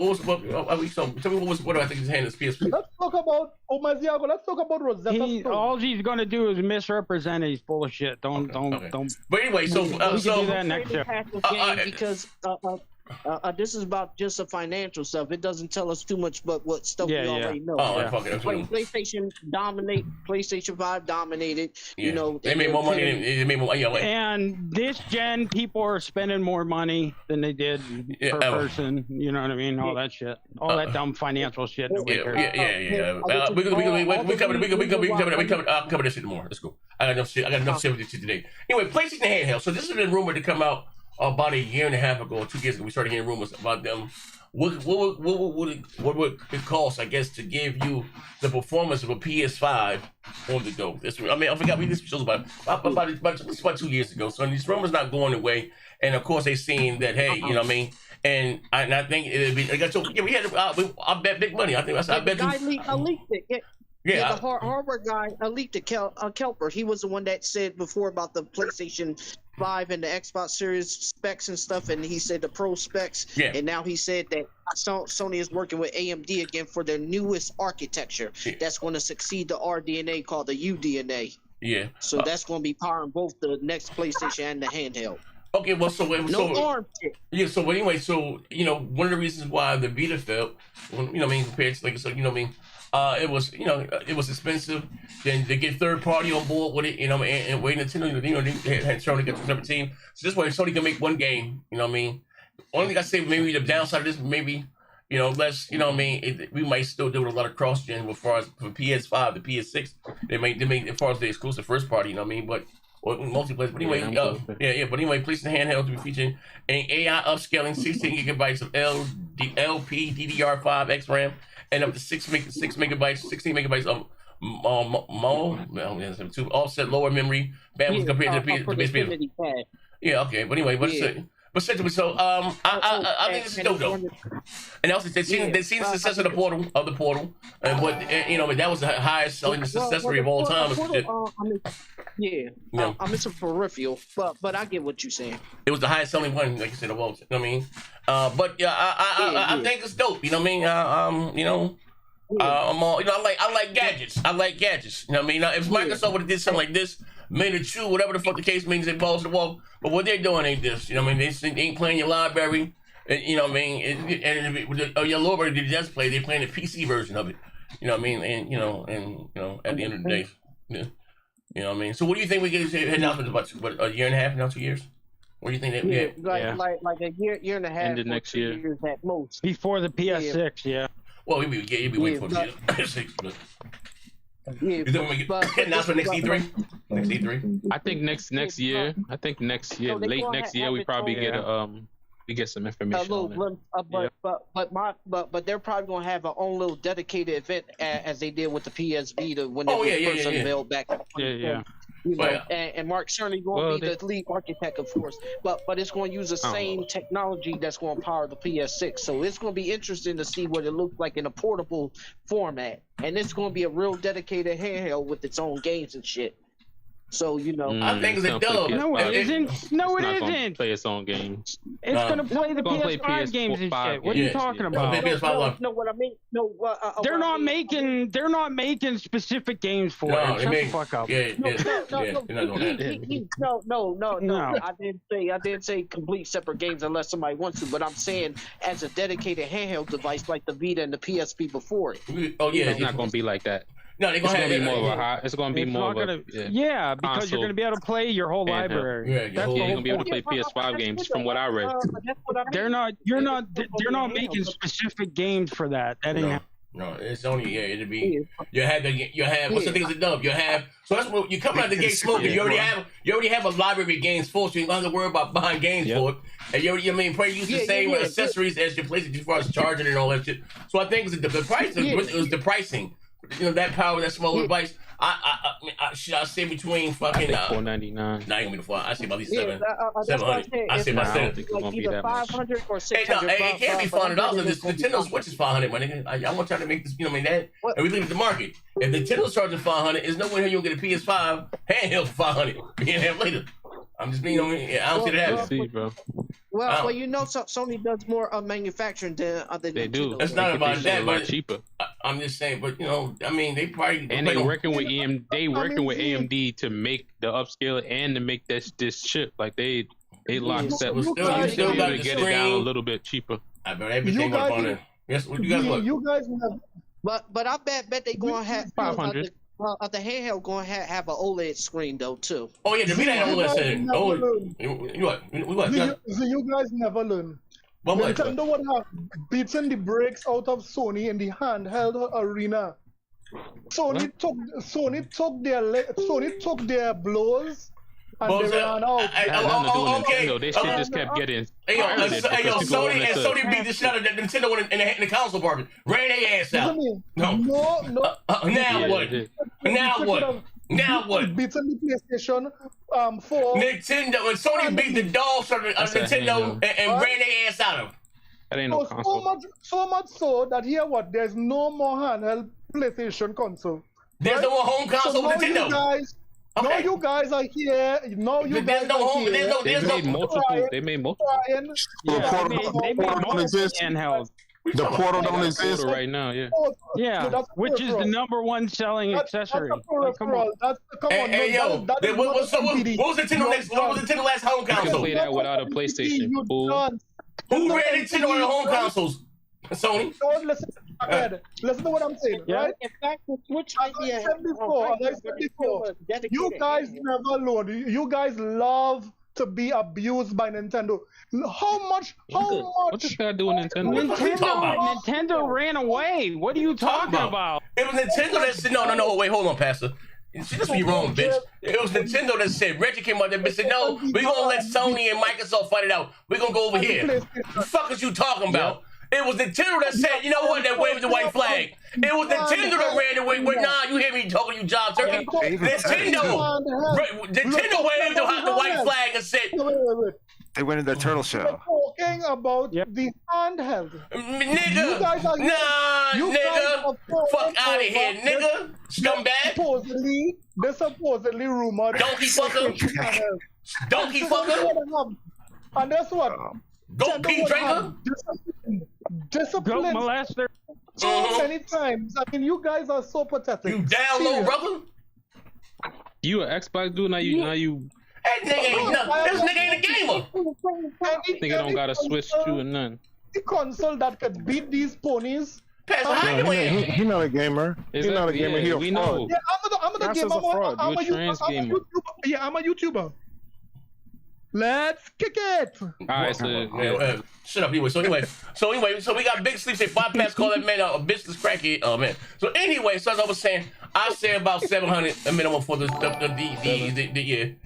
Tell me what do I think his hand is PSP? Let's talk about Omaziago. Let's talk about Rosetta. All he's gonna do is misrepresent it. He's full of shit. Don't. But anyway, so we can do that next year. Because this is about just the financial stuff. It doesn't tell us too much, but what stuff we already know. PlayStation dominate. PlayStation 5 dominated. Yeah. You know, they made more money. They made more. And this gen, people are spending more money than they did per person. You know what I mean? All that shit. All that dumb financial shit. Yeah. We cover that. I'll cover this shit tomorrow. Let's go. I got enough shit. With you today. Anyway, PlayStation handheld. So this has been rumored to come out about a year and a half ago, 2 years ago. We started hearing rumors about them. What would it cost, I guess, to give you the performance of a PS5 on the go? I forgot we did some shows about 2 years ago. So these rumors not going away, and of course they seen that, hey, you know what I mean. And I think it'd be. We had. I bet big money. I bet. I leaked it. Yeah, the hardware guy leaked it. Kelper. He was the one that said before about the PlayStation 5 and the Xbox Series specs and stuff, and he said the Pro specs. Yeah. And now he said that Sony is working with AMD again for their newest architecture that's going to succeed the RDNA called the UDNA. Yeah. So that's going to be powering both the next PlayStation and the handheld. Okay, well, so ARM chip. Yeah, so anyway, one of the reasons why the Vita failed, compared to it was expensive. Then they get third party on board with it, and wait until they had Sony get to 17. So this way, Sony can make one game. You know what I mean? Only thing I say, maybe the downside of this, maybe less. You know what I mean? We might still do a lot of cross gen as far as for PS5 to PS6. They may as far as the exclusive first party. You know what I mean? But multiplayer. But anyway, But anyway, PlayStation handheld will be featuring an AI upscaling 16 gigabytes of LP DDR5 X RAM. And up to 16 megabytes of offset lower memory bandwidth compared to the PSP. Yeah, okay. But anyway, I think this is dope though. And also they seen the success of the portal, and that was the highest selling success rate of all time. I'm in some peripheral, but I get what you're saying. It was the highest selling one, like you said, of all. You know what I mean? But yeah, I think it's dope. You know what I mean? I'm all, I like gadgets. You know what I mean? Now, if Microsoft would have did something like this, made it true, whatever the fuck the case means, they balls to the wall. But what they're doing ain't this. You know what I mean? They ain't playing your library. And, you know what I mean? And your library they just play. They're playing the PC version of it. You know what I mean? And at the end of the day, yeah. You know what I mean? So what do you think we get announcements about? A year and a half now, 2 years? What do you think that? Like a year and a half. End of next year. Years at most. Before the PS6, yeah. Well, you'd be waiting for the PS6, but. You think we get announcement next E3? Next E3? I think next year. I think next year, late next year, we probably get some information on it. But they're probably gonna have a own little dedicated event as they did with the PS Vita when they first unveiled back. And Mark Cerny going to be the lead architect, of course, but it's going to use the same technology that's going to power the PS6. So it's going to be interesting to see what it looks like in a portable format, and it's going to be a real dedicated handheld with its own games and shit. So you know, I think it's a dub. No, it isn't. No, it isn't. Play its own games. It's gonna play the PS5 games and shit. What are you talking about? No, what I mean, no. They're not making. They're not making specific games for it. Shut the fuck up. No. I didn't say complete separate games unless somebody wants to. But I'm saying as a dedicated handheld device like the Vita and the PSP before it. Oh yeah, it's not gonna be like that. No, it's gonna be more of a hot. It's gonna be more of a yeah, because console. you're gonna be able to play your whole library. Yeah, you're gonna be able to play PS5 games, from what I read. They're not. You're not. They're not making specific games for that. That ain't. No, it's only it'll be you have what's the thing is a dub. You have so that's what you come out the gate smoking. You already have a library of games full, so you don't have to worry about buying games for it. And you probably use the same accessories as your PlayStation as far as charging and all that shit. So I think the price was the pricing. You know that power, that smaller device. I say between fucking $499. Not even gonna be the I say about at least 700. I say about 700. Like either 500 or 600. It can't be $500. This Nintendo Switch is 500, my nigga. I want y'all to make this. You know what I mean? That and we leave it to market. If Nintendo's charging 500, there's no way you'll get a PS5 handheld for 500. You can't have later. I'm just being. I don't see that happening. Bro. Well, you know, Sony does more manufacturing than other. They do. It's not about that, but cheaper. I'm just saying, but you know, I mean, they probably and they working with AMD. They working with AMD to make the upscale and to make this chip. Like they locked up. You still got to get it down a little bit cheaper. I bet everything up on it. Yes, you guys what? You guys have. But I bet they gonna have 500. The handheld gonna have an OLED screen though too. Oh yeah, the Vita had OLED screen. You guys never learn. Nintendo would have beaten the brakes out of Sony in the handheld arena. Sony took their blows and they ran out. Okay. They shit just kept getting. Sony beat the shit out of Nintendo in the console market. Ran their ass out. No. Now what? Now what? Beaten the PlayStation 4. Nintendo and Sony beat the dogs from Nintendo and ran their ass out of them. That ain't no console. So much so that there's no more handheld PlayStation console. There's no more home console for Nintendo. Now you guys are here. Now you guys are here. They made multiple. They made multiple handhelds. The portal don't exist right now. Yeah, which is the #1 selling accessory. Come on. What was Nintendo last home console? You can play that without a PlayStation. Who ran Nintendo on the home consoles? Sony. Don't listen. Listen to what I'm saying, right? In fact, the Switch As I said before, you guys never learn. You guys love to be abused by Nintendo. How much? What this guy doing Nintendo? Nintendo ran away. What are you talking about? It was Nintendo that said, no, wait, hold on, Pastor. See, this be wrong, bitch. It was Nintendo that said, Reggie came out there and said, no, we're going to let Sony and Microsoft fight it out. We're going to go over here. The fuck is you talking about? It was Nintendo that said, you know what, that waved the white flag. It was Nintendo that ran away. Nah, you hear me talking, you job turkey. Nintendo waved the white flag and said, they went in the turtle shell. Talking about the handheld. Nigga. Fuck out of here, nigga. Scumbag. They supposedly rumored. Donkey fucker. Donkey fucker. And that's what? Goat pee drinker. Discipline. Goat molester. So many times. I mean, you guys are so pathetic. You down low, brother. You an Xbox dude? Now you. That nigga ain't nothing. This nigga ain't a gamer. Nigga don't got a Switch 2 and none. The console that could beat these ponies. He's not a gamer. He's not a gamer. He's a fraud. Yeah, I'm a gamer. I'm a YouTuber. Let's kick it. All right, so shut up anyway. So we got Big Sleep say bypass call that man a business cracky. Oh man. So anyway, so as I was saying, I say about 700 a minimum for the year.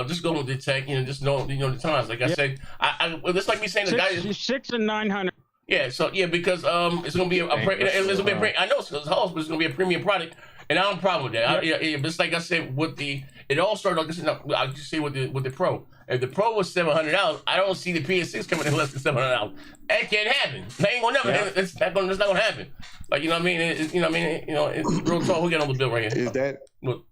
Just go with the tech, just know the times. Like I said, it's like me saying the guy is 6 and 900. Yeah, so because it's gonna be I know it's but it's gonna be a premium product, and I don't have a problem with that. Just like I said it all started like this. I just say with the Pro. If the Pro was $700, I don't see the PS6 coming in less than $700. That can't happen. That ain't gonna never. It's not gonna happen. Like you know what I mean? It's real talk. We got on the bill right here. Is that? Look.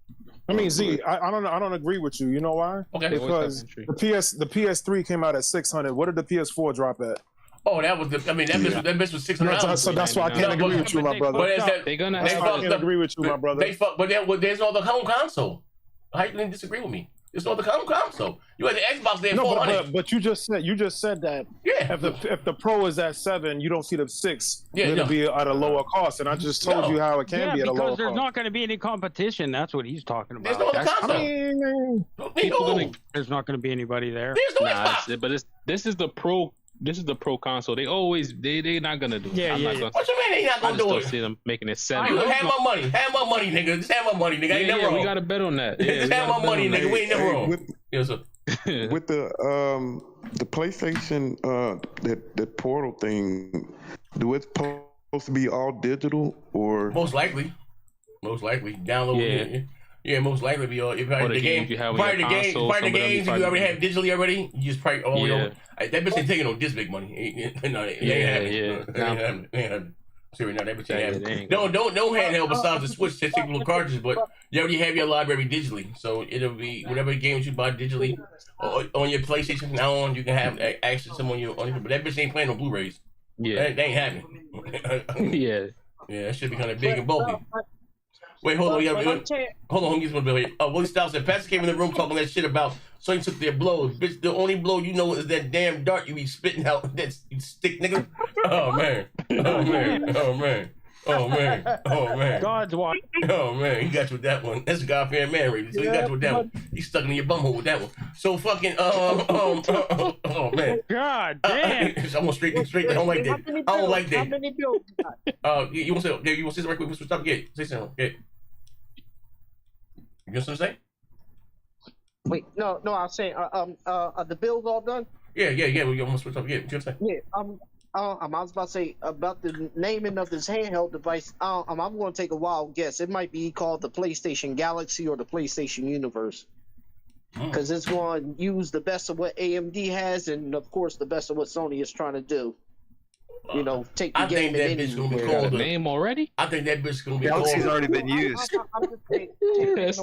I mean, Z, I don't agree with you. You know why? Okay. Because the PS3 came out at 600. What did the PS4 drop at? Oh, that was that bitch was $600. So that's why I can't agree with you, my brother. They're gonna. I can't agree with you, my brother. There's no other home console. How you can disagree with me? There's no other home console. You had the Xbox there, 400. But you just said that. Yeah. If the Pro is at 7, you don't see the 6 going to be at a lower cost, and I just told you how it can be at a lower cost. Because there's not going to be any competition. That's what he's talking about. There's no other console. There's not going to be anybody there. There's no Xbox. But this is the Pro. This is the Pro console. They're not gonna do it. Yeah. What you mean they not gonna do it? I just don't see them making it 7. Have my money, nigga. Just have my money, nigga. Ain't never wrong. We got to bet on that. Just have my money, nigga. We ain't never wrong. With the PlayStation that Portal thing, do it supposed to be all digital or most likely download it. Yeah, most likely be all. If the games you already have digitally already. You just probably over. That bitch ain't taking no this big money. No, they ain't having it. Seriously, no, that bitch ain't having it. No handheld besides the Switch that take little cartridges, but you already have your library digitally, so it'll be whatever games you buy digitally on your PlayStation from now on. You can have access to them on your. But that bitch ain't playing no Blu-rays. Yeah, they ain't happening. Yeah, that should be kind of big and bulky. Wait, hold on. Hold on, get some bill here. Willie Styles said, Pastor came in the room talking that shit about Sony took their blows. Bitch, the only blow you know is that damn dart you be spitting out. That stick, nigga. Oh, man. God's watch. Oh, man. He got you with that one. That's a God-fearing man, right? So he got you with that one. He's stuck in your bumhole with that one. So fucking, oh, man. God damn. I'm going straight. I don't like that. I don't like that. How many bills you got? You want to say something right quick? What's up? Get. Say something. Get. You got something to say? Wait, no, I was saying, are the bills all done? Yeah. We almost switched up. Yeah, what you say? Yeah, I was about to say about the naming of this handheld device. I'm going to take a wild guess. It might be called the PlayStation Galaxy or the PlayStation Universe, because it's going to use the best of what AMD has, and of course the best of what Sony is trying to do. You know, take the game. I think that bitch gonna be called the name already. I think that bitch gonna be Galaxy's called. already been used. That's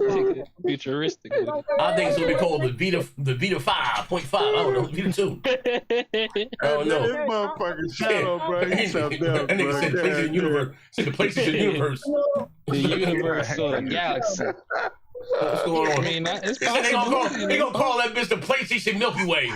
futuristic. I think it's gonna be called the Vita 5.5. I don't know, Vita 2. I don't know. This motherfucking shadow, bro. He's up there, That nigga said PlayStation Universe. Said the PlayStation Universe. The universe or the galaxy. What's going on? I mean, it's they gonna call that bitch the PlayStation Milky Way.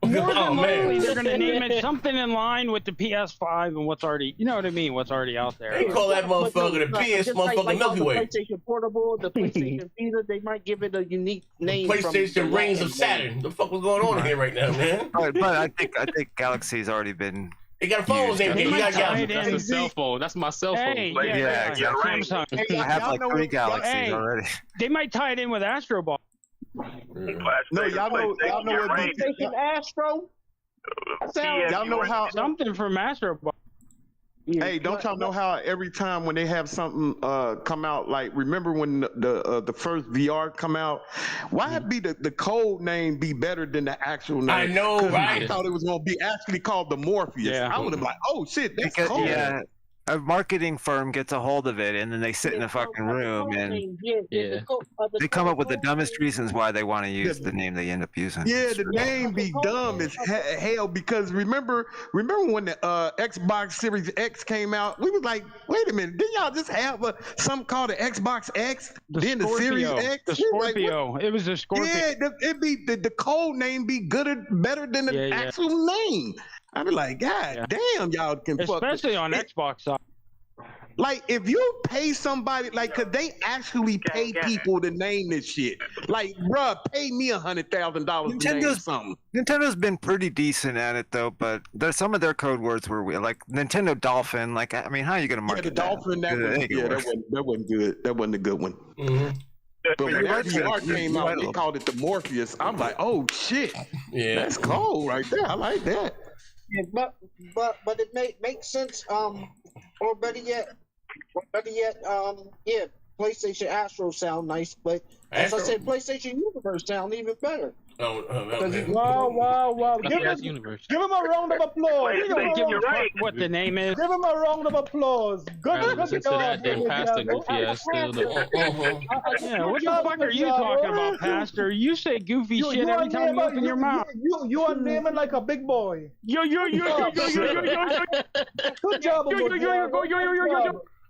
Oh man, they're gonna name it something in line with the PS5 and what's already, you know what I mean? What's already out there. They call that motherfucker the PS motherfucking Milky Way. The PlayStation Portable, the PlayStation Vita, they might give it a unique name. PlayStation Rings of Saturn. The fuck was going on here right now, man? But I think Galaxy's already been. They got a phone name. You got Galaxy. That's a cell phone. That's my cell phone. Yeah, Samsung. I have like 3 Galaxies already. They might tie it in with Astro Ball. No, y'all know what PlayStation Astro. Y'all know how something from Astro Ball. Hey, don't y'all know how every time when they have something come out, like remember when the first VR come out, why be the code name be better than the actual name? I know, right? I thought it was gonna be actually called the Morpheus. Yeah. I would have been like, oh shit, that's cool. Yeah. A marketing firm gets a hold of it, and then they sit in a fucking room, and they come up with the dumbest reasons why they want to use the name they end up using. Yeah, the name be dumb as hell because remember when the Xbox Series X came out, we was like, wait a minute, didn't y'all just have something called the Xbox X? Then the Series X? The Scorpio. It was a Scorpio. Yeah, it be the code name be better than the actual name. I be like, God damn, y'all can fuck. Especially on Xbox side. Like, if you pay somebody, like, cause they actually pay people to name this shit. Like, bruh, pay me $100,000 to name something. Nintendo's been pretty decent at it though, but there's some of their code words were weird. Like Nintendo Dolphin. Like, I mean, how are you gonna market the Dolphin? That wasn't good. That wasn't a good one. Mm-hmm. But when VR came out, they called it the Morpheus. I'm like, oh shit, that's cold right there. I like that. Yeah, but it makes sense. Or better yet, PlayStation Astro sound nice, but as I said, PlayStation Universe sound even better. Wow. Give him a round of applause. Give your what the name is. Give him a round of applause. Good. Listen to that damn Pastor goofy ass still. Yeah, what the fuck are you talking about, Pastor? You say goofy shit every time you open your mouth. You are naming like a big boy. Yo. Good job,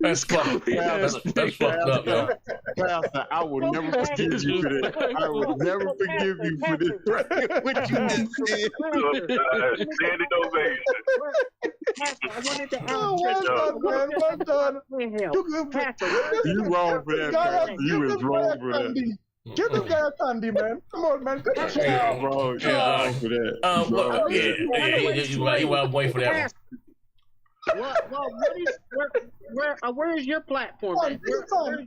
That's fucked up, yo. Pastor, I will never forgive you for that. I will never forgive you for this. What you just said. Standing ovation. Well done. You wrong for that, Pastor. You was wrong for that. Give this guy a candy, man. Come on, man. Good job. You wrong for that. You wild boy for that one. Where is your platform? Take your time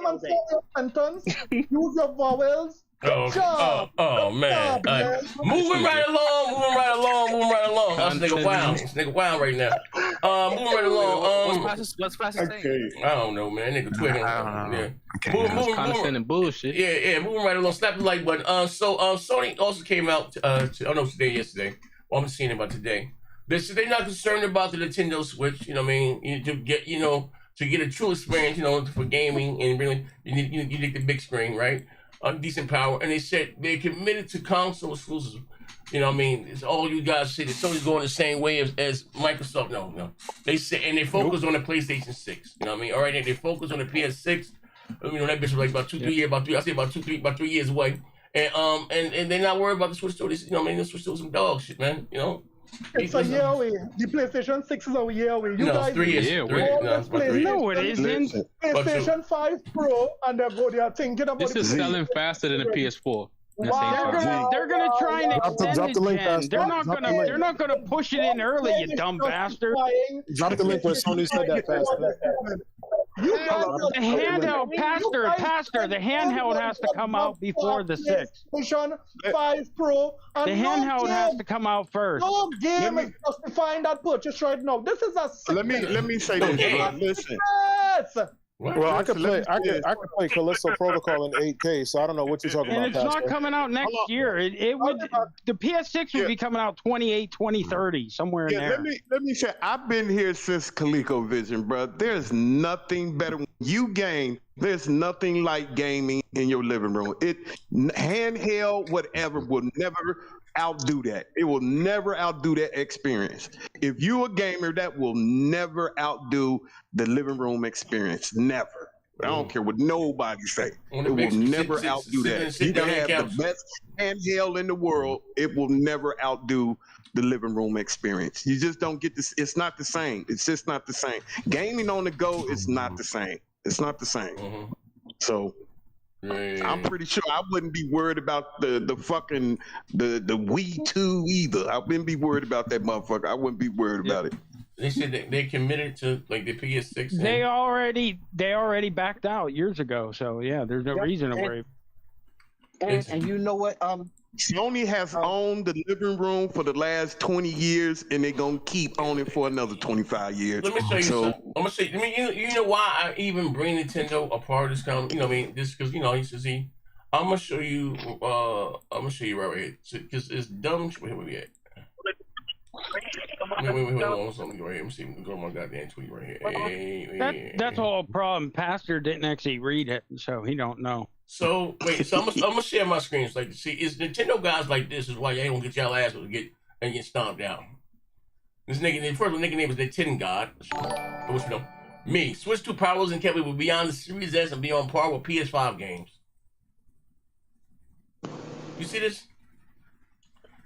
and say your sentence. Use your vowels. Oh man. Moving right along. That's nigga wild right now. Moving right along. What's Pastor saying? I don't know, man. Nigga twigging. Yeah. Moving bullshit. Yeah. Moving right along. Slap the like button. So Sony also came out. Yesterday. Well, I'm seeing about today. They're not concerned about the Nintendo Switch. You know what I mean? To get a true experience. For gaming and really, you need the big screen, right? Decent power. And they said they're committed to console exclusives. You know what I mean? It's all you guys say that Sony's going the same way as Microsoft. No. They say, and they focus on the PlayStation 6. You know what I mean? All right, and they focus on the PS6. That bitch was like about 2-3 years, about 3 years away. And they're not worried about the Switch 2. You know what I mean? The Switch 2 is some dog shit, man. You know? It's a year away. The PlayStation 6 is a year away. You guys 3 years. No, it isn't. PlayStation 5 Pro, and they are thinking about this is selling faster than a PS4. They're gonna try and extend the link. They're not gonna push it in early, you dumb bastard. Drop the link where Sony said that fast. The handheld, Pastor, the handheld has to come out before the 6. PlayStation 5 Pro. The handheld has to come out first. No game is justifying that purchase right now. This is a. Let me say this. Listen. Yes. Well, I could play Callisto Protocol in 8K, so I don't know what you're talking about. And it's not coming out next year. It would. The PS6 would be coming out 2030, somewhere in there. Let me say, I've been here since ColecoVision, bro. There's nothing better. When you game, there's nothing like gaming in your living room. Handheld, whatever, will never outdo that. It will never outdo that experience. If you're a gamer, that will never outdo the living room experience. Never. I don't care what nobody say. It will never outdo that. You can have the best handheld in the world. It will never outdo the living room experience. You just don't get this. It's not the same. It's just not the same. Gaming on the go is not the same. It's not the same. So I'm pretty sure I wouldn't be worried about the fucking the Wii 2 either. I wouldn't be worried about that motherfucker. I wouldn't be worried about it. They said that they committed to like the PS6. They already backed out years ago. So yeah, there's no reason to worry. And you know what? Sony has owned the living room for the last 20 years, and they're gonna keep owning for another 25 years. Let me show you something. I'm gonna say. I mean, you know why I even bring Nintendo a part of this kind of, you know, what I mean, this because you should see. I'm gonna show you. Right here because it's dumb. Where we at? Wait, hold on. Something right here. Let me see. Go to my goddamn tweet right here. That's the whole problem. Pastor didn't actually read it, so he don't know. So wait, so I'm gonna share my screen. So, like, see, it's Nintendo guys like this is why y'all ain't gonna get y'all ass to get stomped out. This nigga, the first nigga name is Nintendo God. Which you know, me. Switch 2 powers and capable beyond the Series S and be on par with PS5 games. You see this?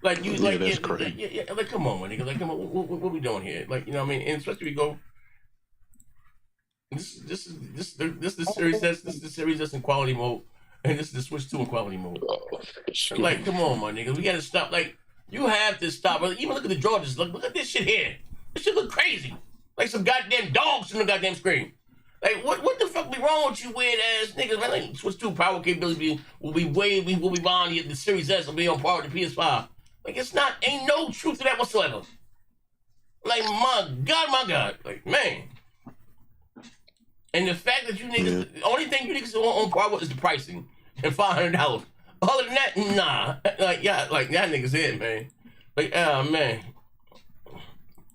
Like you, like that's crazy. Yeah, like come on, my nigga, like come on, what we doing here? Like you know what I mean? And especially we go. This is the Series S. This is the Series S in quality mode, and this is the Switch 2 in quality mode. Like, come on, my nigga, we gotta stop. Like, you have to stop. Even look at the Georges. Look at this shit here. This shit look crazy. Like some goddamn dogs in the goddamn screen. Like, what the fuck be wrong with you weird ass niggas? Man, like, Switch 2 power capability will be beyond the Series S will be on par with the PS5. Like, ain't no truth to that whatsoever. Like, my God. Like, man. And the fact that you niggas, the only thing you niggas on par with is the pricing and $500. Other than that, nah. Like that nigga's it, man. Like, man.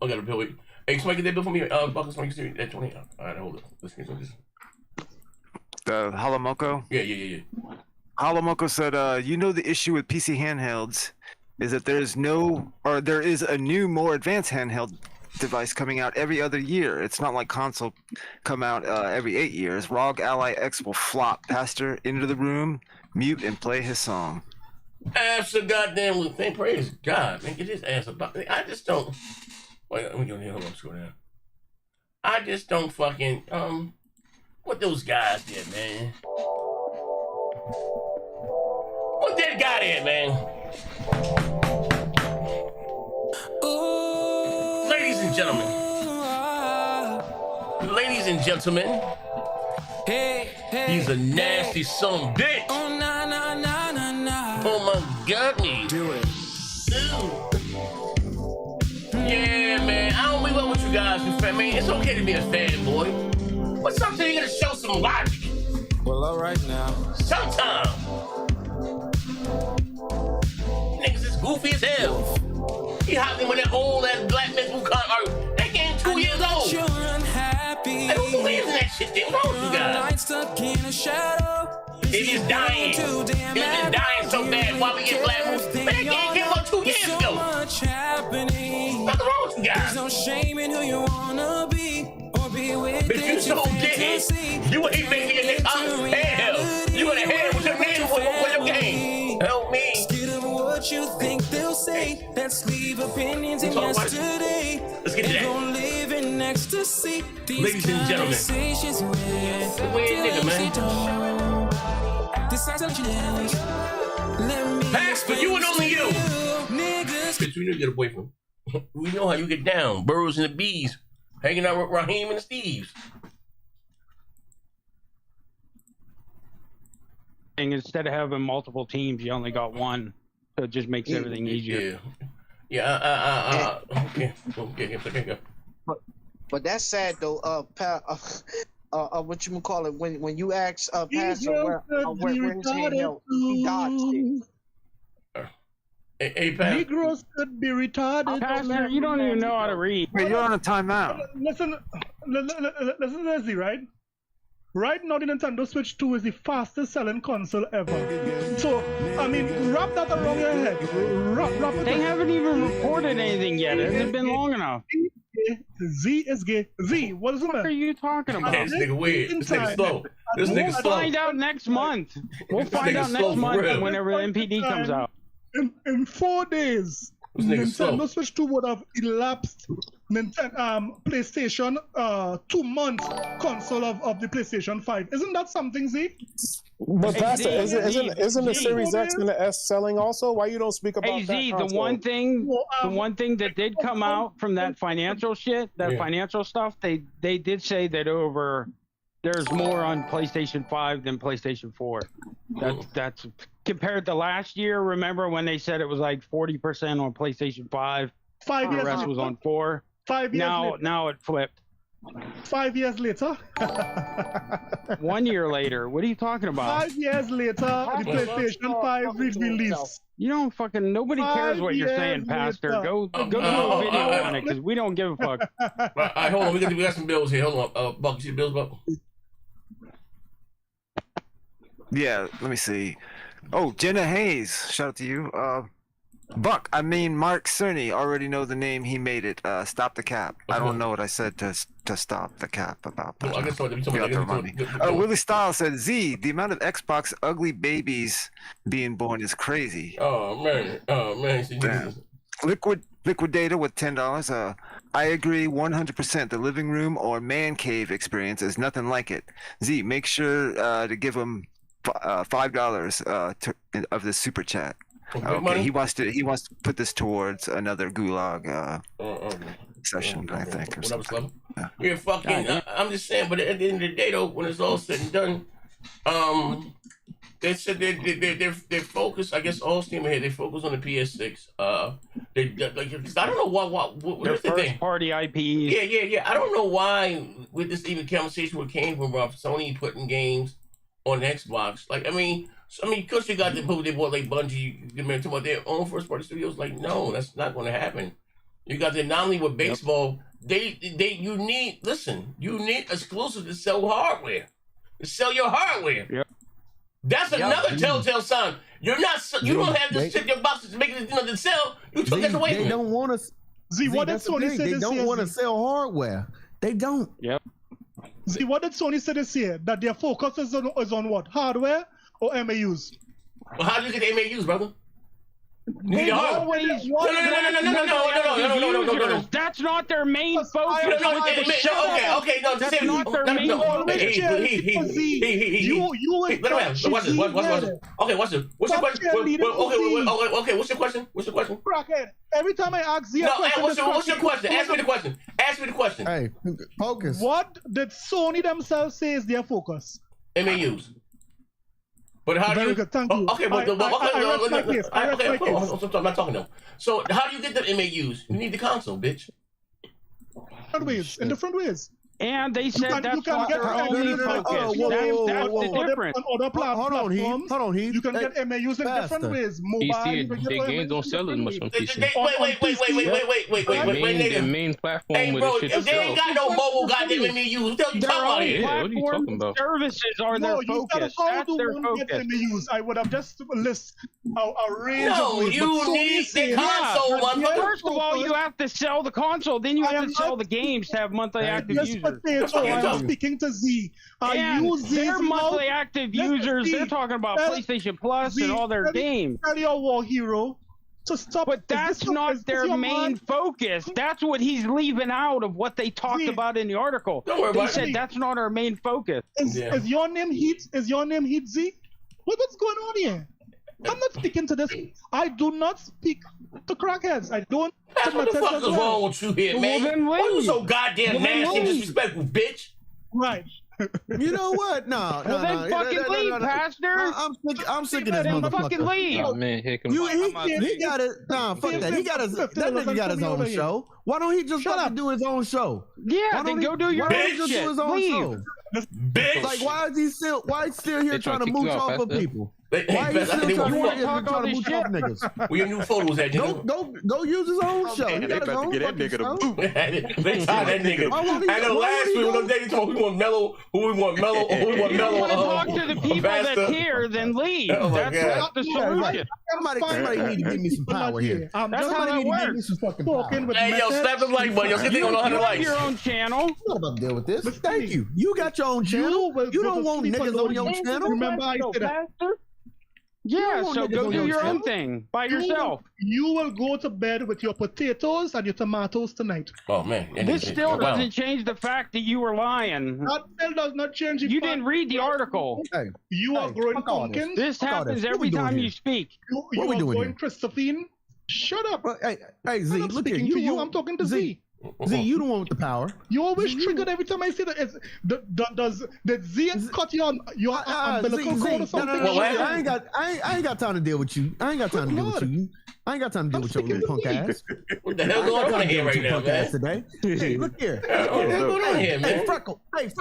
I got a bill. Hey, somebody get that bill for me. Buckle, somebody see that 20. All right, hold it. Let's get this. The Halamoko? Yeah. Halamoko said, you know the issue with PC handhelds is that there is a new, more advanced handheld device coming out every other year. It's not like console come out every 8 years. ROG Ally X will flop. Pastor into the room, mute, and play his song. Absolutely. Thank praise God, man. Get his ass about. I just don't. Wait, let me go here. Hold on, scroll down. I just don't fucking what those guys did, man. What that guy did, man. Ladies and gentlemen, he's a nasty son of a bitch. Oh my God, me. Do it. Yeah, man. I don't believe what you guys do, man. It's okay to be a fanboy, but sometimes you gotta show some logic. Well, all right now. Sometimes. Niggas is goofy as hell. He hopped in with that old ass black man Wukong. That game 2 years old. Hey, who believes in that shit? What's wrong with you guys? It is dying. It is dying so bad. Why we get black moves? Man, that game came out 2 years ago. What's wrong with you guys? Bitch, you so dead. You ain't making it handheld. You in a hand with your name for your game. Help me. What you think they'll say? Let's leave opinions in yesterday. Let's get to that. Live in ecstasy. Ladies and gentlemen. Weird nigga, man. Pastor, you and only you. Bitch, we need to get a boyfriend. We know how you get down. Burrows and the bees. Hanging out with Raheem and the Steves. And instead of having multiple teams, you only got one. So it just makes everything easier. Yeah. Okay. But that's sad though. What you call it when you ask Pastor where his handheld, he dodged it. Hey, Pastor. Negroes could be retarded. Pastor, you don't even know how to read. Wait, you're on a timeout. Listen, Leslie, right? Right now, the Nintendo Switch 2 is the fastest selling console ever. So, I mean, wrap that around your head. Wrap it. They haven't even reported anything yet. It hasn't been long enough. Z is gay. Z, what is the matter? What are you talking about? This nigga weird. This nigga slow. This nigga slow. We'll find out next month. We'll find out next month whenever the MPD comes out. In 4 days, Nintendo Switch 2 would have elapsed PlayStation 2 months console of the PlayStation 5. Isn't that something, Z? But Pastor, isn't the Series X and the S selling also? Why you don't speak about that console? The one thing that did come out from that financial shit, financial stuff, they did say that there's more on PlayStation 5 than PlayStation 4. That's compared to last year. Remember when they said it was like 40% on PlayStation 5? The rest was on 4. 5 years later. Now it flipped. 5 years later. 1 year later. What are you talking about? 5 years later, the PlayStation 5 release. You don't fucking. Nobody cares what you're saying, Pastor. Go do a video on it because we don't give a fuck. All right, hold on. We got some bills here. Hold on. Buck, see the bills, Buck? Yeah, let me see. Oh, Jenna Hayes, shout out to you. Buck, Mark Cerny, already know the name. He made it. Stop the cap. I don't know what I said to stop the cap about. I guess Willie Styles said, Z, the amount of Xbox ugly babies being born is crazy. Oh man. Damn. Liquidator with $10. I agree 100%. The living room or man cave experience is nothing like it. Z, make sure to give him $5 of the super chat. Okay, he wants to put this towards another gulag session, I think. Or something. Yeah, fucking. I'm just saying, but at the end of the day, though, when it's all said and done, they said they're focused. I guess all Steam ahead. They focus on the PS6. I don't know why. Their first party IPs. Yeah. I don't know why with this even conversation with came from Sony putting games on Xbox. Like, I mean, So, I mean, because you got the people they bought like Bungie, you talking about their own first party studios. Like, no, that's not going to happen. You got the anomaly with baseball. You need exclusive to sell hardware. To sell your hardware. Yep. That's another telltale sign. You don't have this shit in your boxes to make it to sell. You took this away from They don't want to. Z, what did Sony say They this don't year? want to sell hardware. They don't. Yep. Z, what did Sony say this year? That their focus is on what? Hardware or MAUs? Well, how do you get the MAUs, brother? They always No. That's not their main focus. Okay, no. That's not their main focus. Okay, watch this. What's your question? Okay, what's your question? Crackhead. Every time I ask Z a question, what's your question? Ask me the question. Hey, focus. What did Sony themselves say is their focus? MAUs. But how do you? Good, thank you. Okay, but I'm not talking to them. So how do you get the MAUs? You need the console, bitch. In different ways. And they said that's not their only focus. That's the difference. On other platforms, Hold on, Heath. you can get MAUs in different ways. Mobile, The games don't sell as much on PC. Wait, The main platform with bro, the shit if they ain't got no mobile goddamn MAUs, what the hell you talking about here? What are you talking about? Services are their focus. That's their focus. MAUs. I would have just list a range of No, ways. you need the console, motherfucker. First of all, you have to sell the console, then you have to sell the games to have monthly active users. I'm speaking to Z. Their monthly active users, they're talking about PlayStation Plus and all their games. Tell your War Hero to stop. But that's not their main focus. That's what he's leaving out of what they talked about in the article. They said that's not our main focus. Is your name Heat? Is your name Heat Z? What's going on here? I'm not speaking to this. I do not speak to crackheads. I don't. What the fuck is wrong with you here, man? Why you so goddamn nasty and disrespectful, bitch? Right. You know what? No. Then fucking leave, Pastor. I'm sick of this motherfucker. Fucking leave. Oh man, here comes. He got it. Nah, fuck that. That nigga got his own show. Why don't he just fucking do his own show? Yeah, then go do your own just shit. do his own show? Bitch. Like, why is he still here trying to mooch off of people? Why are you still trying to mooch off niggas? Where your new photos at, Go use his own show. He got his own get that nigga to boot. They tied that nigga. And the last week, they told who we want mellow, who we want mellow. If you want to talk to the people that's here, then leave. That's not the solution. Somebody need to give me some power here. That's how that works. Hey, yo, slap the like button. Yo, see if they don't know how to like. You have your own channel. I'm not about to deal with this. Thank you. You got your own channel. You don't want niggas on your channel. Remember I said that. Yeah, so go do your own thing by yourself. You will go to bed with your potatoes and your tomatoes tonight. Oh man, this still doesn't change the fact that you were lying. That still does not change. You didn't read the article. You are growing pumpkins. This happens every time you speak. You are growing Christophine. Shut up. Hey, Z, look at you. I'm talking to Z. Z, you the one with the power. You always triggered every time I say that. Did Z cut you on your umbilical cord or something? No. I ain't got time to deal with you. I ain't got time to deal with you. I ain't got time to deal with your little punk ass. What the hell going on here right now, man? Today. Hey, look here. What's going on here, man? Hey, freckle face.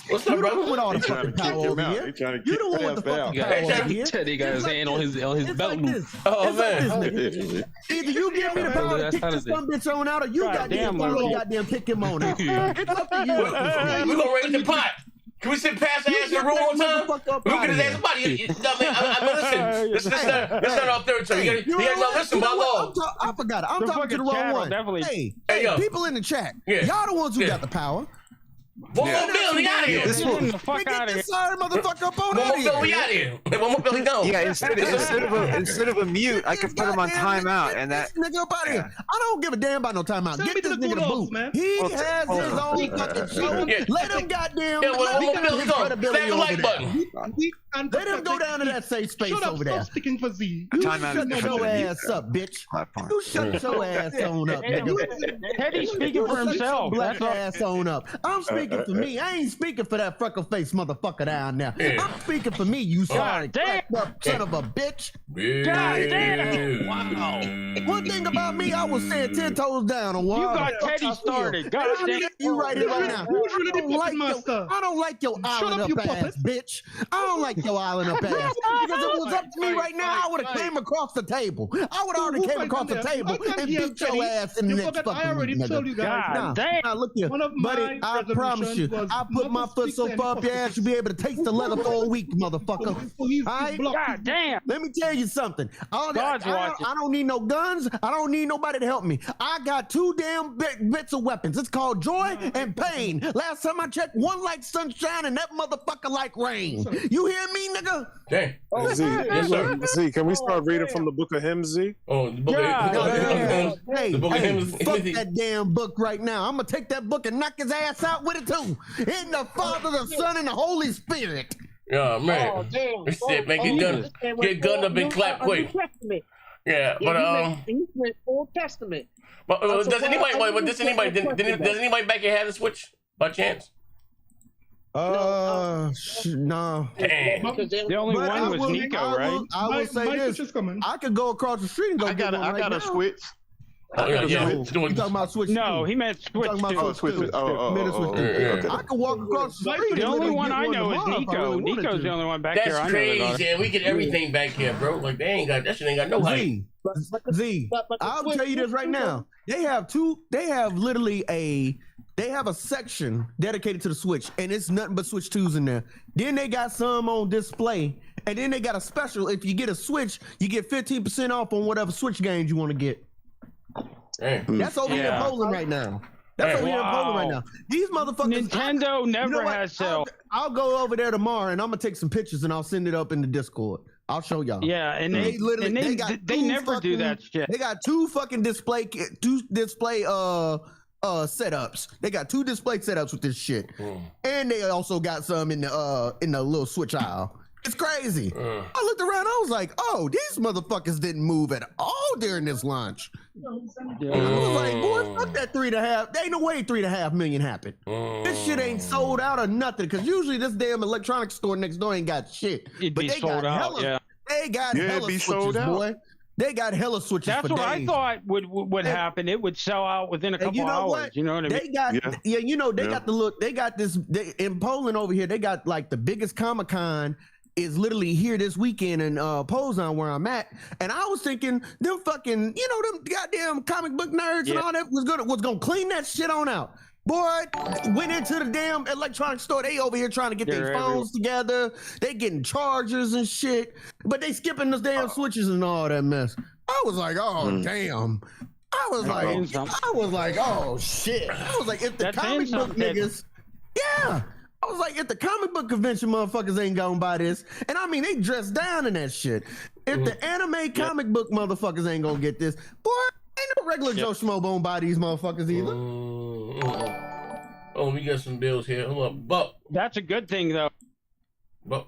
What's up, brother? With all the fucking power over here. You the one with the fucking power over here. He got his hand on his belt loop. Oh man. Either you give me the power to kick this some bitch on out, or you goddamn kick him on out. It's up to you. We're gonna raise the pot. Can we sit past the ass in the room one time? Look at his ass. Somebody, listen. This is not our third time. You gotta listen by law. I forgot it. I'm talking to the wrong one. Hey, people in the chat. Y'all the ones who got the power. One more Billy out of here. Get the fuck out of here. Sorry, motherfucker, up on One more Billy out of here. One more Billy go. Yeah, instead of a mute, I can put him on timeout, and that. Nigga up out of here. I don't give a damn about no timeout. Get this nigga the boot. He has his own fucking show. Let him goddamn. One more Billy go. Slap the like button. Let him go down to that safe space over there. Stop speaking for Z. You shut your ass up, bitch. You shut your ass on up, nigga. Teddy's speaking for himself. Black ass on up. I'm speaking for me. I ain't speaking for that freckle face motherfucker down there. I'm speaking for me, you sorry son of a bitch. God damn. Wow. One thing about me, I was saying 10 toes down on You got Teddy started. God damn. You right here right now. I don't like your island up ass bitch. I don't like kick your island up ass. Because if it was up to me right now, I would have came across the table. I would already came across the table and beat your ass in the next fucking I already told you guys. Now look here, buddy, I promise you, I put my foot so far up your ass, you'll be able to taste the leather for a week, motherfucker. Alright? God damn. Let me tell you something. I don't need no guns. I don't need nobody to help me. I got 2 damn bits of weapons. It's called joy and pain. Last time I checked, one like sunshine and that motherfucker like rain. You hear me, nigga? Okay. Z, can we start reading from the Book of Hymns, Z? Oh, the Book of Hymns. Hey, The Book of Hymns. fuck that damn book right now. I'm gonna take that book and knock his ass out with it too. In the Father, the Son, and the Holy Spirit. Yeah, man. Oh, damn. Shit, man, get gunned up and clap quick. Yeah, but He went Old Testament. But does anybody back here have the Switch by chance? No. Damn. The only one was Nico, right? I will say this. I could go across the street and go get one right now. I got a Switch. You talking about Switch? No, he meant Switch. Switch. I can walk across the street. The only one I know is Nico. Nico's the only one back here. That's crazy, and we get everything back here, bro. Like they ain't got that shit. Ain't got no height. Z, I'll tell you this right now. They have literally a section dedicated to the Switch, and it's nothing but Switch 2s in there. Then they got some on display, and then they got a special. If you get a Switch, you get 15% off on whatever Switch games you want to get. That's over here in Poland right now. That's over here in Poland right now. These motherfuckers. Nintendo never has sale. I'll go over there tomorrow, and I'm gonna take some pictures, and I'll send it up in the Discord. I'll show y'all. Yeah, and they never do that shit. They got 2 fucking display setups. They got 2 display setups with this shit, and they also got some in the little Switch aisle. It's crazy. I looked around. I was like, "Oh, these motherfuckers didn't move at all during this launch." I was like, "Boy, fuck that 3.5. There ain't no way 3.5 million happened. This shit ain't sold out or nothing. Because usually this damn electronics store next door ain't got shit. It'd be sold out. They got hella switches, boy. They got hella switches. That's for what days. I thought would happen. It would sell out within a couple hours. What? You know what I mean? They got got the look. They got this in Poland over here. They got like the biggest Comic-Con is literally here this weekend in Poznan where I'm at, and I was thinking them fucking them goddamn comic book nerds and all that was gonna clean that shit on out. Boy, went into the damn electronics store. They over here trying to get their phones together. They getting chargers and shit, but they skipping the damn switches and all that mess. I was like, oh damn. I was like, oh shit. I was like, if the comic book niggas, I was like, if the comic book convention motherfuckers ain't gonna buy this, and I mean they dressed down in that shit. If the anime comic book motherfuckers ain't gonna get this, boy, ain't no regular Joe Schmo gonna buy these motherfuckers either. Oh, we got some bills here. Hold up, Buck. That's a good thing though. Buck.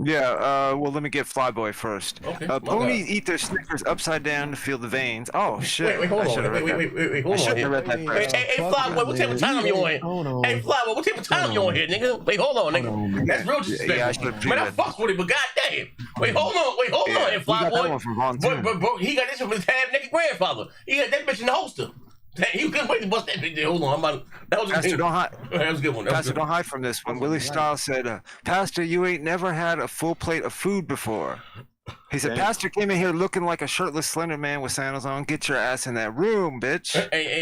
Yeah, well, let me get Flyboy first. Okay, ponies eat their Snickers upside down to feel the veins. Oh, shit. Wait, hold on. Wait, hold on. I shouldn't have read that first. Hey, Flyboy, what type of time you on here? Hey, Flyboy, what type of time you on here, nigga? Wait, hold on, nigga. That's real disrespectful. Man, I fucks with it, but goddamn. Wait, hold on, and Flyboy. But he got this from his half-naked grandfather. He got that bitch in the holster. He couldn't wait to bust that bitch there. Hold on, that was Pastor, don't hide. That was a good one. Pastor, don't hide from this one. Willie Stiles said, Pastor, you ain't never had a full plate of food before. He said, Pastor came in here looking like a shirtless slender man with sandals on. Get your ass in that room, bitch.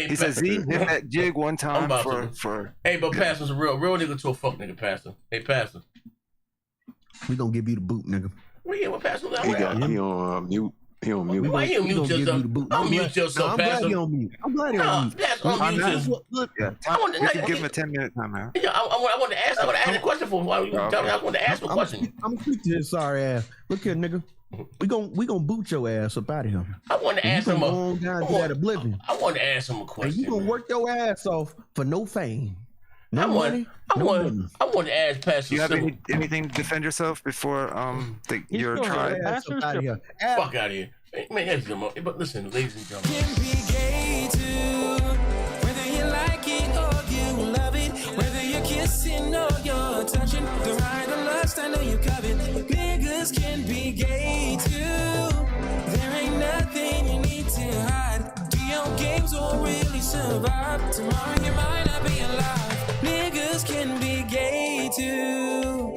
He said, Z, hit that jig one time for... Hey, but Pastor's a real nigga to a fuck nigga, Pastor. Hey, Pastor. We gonna give you the boot, nigga. What Pastor? He on mute. He on mute. Why you mute yourself? Don't mute yourself, I'm Pastor. glad he on mute. I'm glad he on mute. Pastor, we can give him a 10-minute time now. I want to ask a question for him. I want to ask a question. I'm gonna speak to this sorry ass. Look here, nigga. We gonna boot your ass up out of here. I want to ask him I want to ask him a question. And you gonna work your ass off for no fame. No money. I want to ask Pastor. You have anything to defend yourself before your tribe? Fuck out of here. Man, that's good. But listen, ladies and gentlemen. Can be gay too. Whether you like it or you love it, whether you're kissing or you're touching, the right or lust, I know you covet. Niggas can be gay too. There ain't nothing you need to hide. Do your games or really survive? Tomorrow you might not be alive. Niggas can be gay too.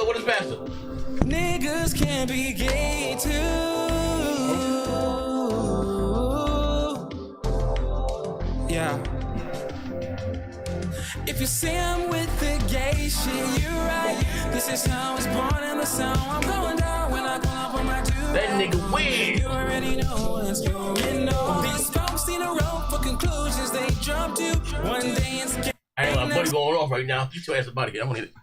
what is faster? Niggas can be gay too. Yeah. If you say I'm with the gay shit, you're right. This is how I was born and the sound I'm going down when I pull up on my dude. That nigga weird. You already know what's going on. These folks need a rope for conclusions. They jump to one day and skip. I ain't my buddy going off right now. Get your ass about here. I want to hit it.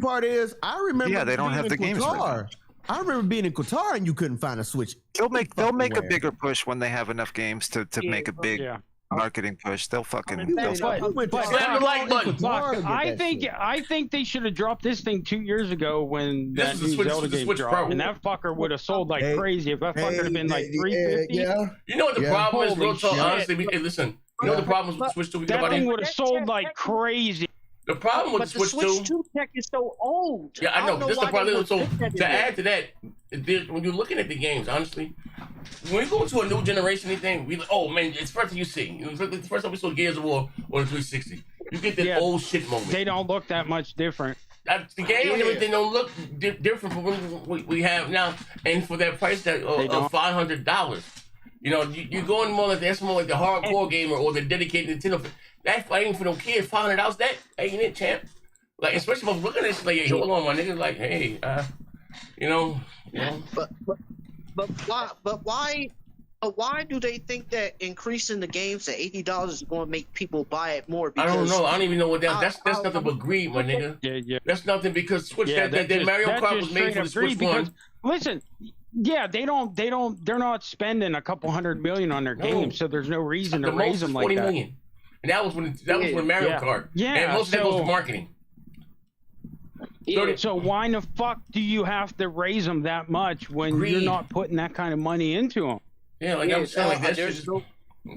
Part is, I remember. Yeah, they don't have the games right now. I remember being in Qatar and you couldn't find a Switch. They'll make a bigger push when they have enough games to make a big marketing push. They'll fucking. Slap the like button. I think they should have dropped this thing 2 years ago when that new Zelda game dropped, and that fucker would have sold like crazy. If that fucker had been like $350. You know what the problem is, real talk, honestly. Hey, listen. You know the problem with Switch 2? That thing would have sold like crazy. The problem with the Switch 2 tech is so old. Yeah, I know. This is the problem. So to add to that, when you're looking at the games, honestly, when you go into a new generation, anything, oh man, it's first thing you see. It's the first time we saw Gears of War on the 360. You get that old shit moment. They don't look that much different. The game and everything don't look different from what we have now, and for that price tag of $500. You know, you're going more like that's more like the hardcore gamer or the dedicated Nintendo. That ain't for no kids. $500. That ain't it, champ. Like, especially if I'm looking at this, like, hey, hold on, my nigga. Like, hey, you know. But why do they think that increasing the games to $80 is going to make people buy it more? Because I don't know. I don't even know what that's nothing but greed, my nigga. Yeah. That's nothing because Switch that Mario Kart was made for the Switch One. Listen. Yeah, they're not spending a couple $100 million on their games, so there's no reason to raise them like that. Million. And that was when Mario Kart. Yeah, and most of that goes to marketing. So why the fuck do you have to raise them that much when you're not putting that kind of money into them? Yeah, like I'm saying, like that's just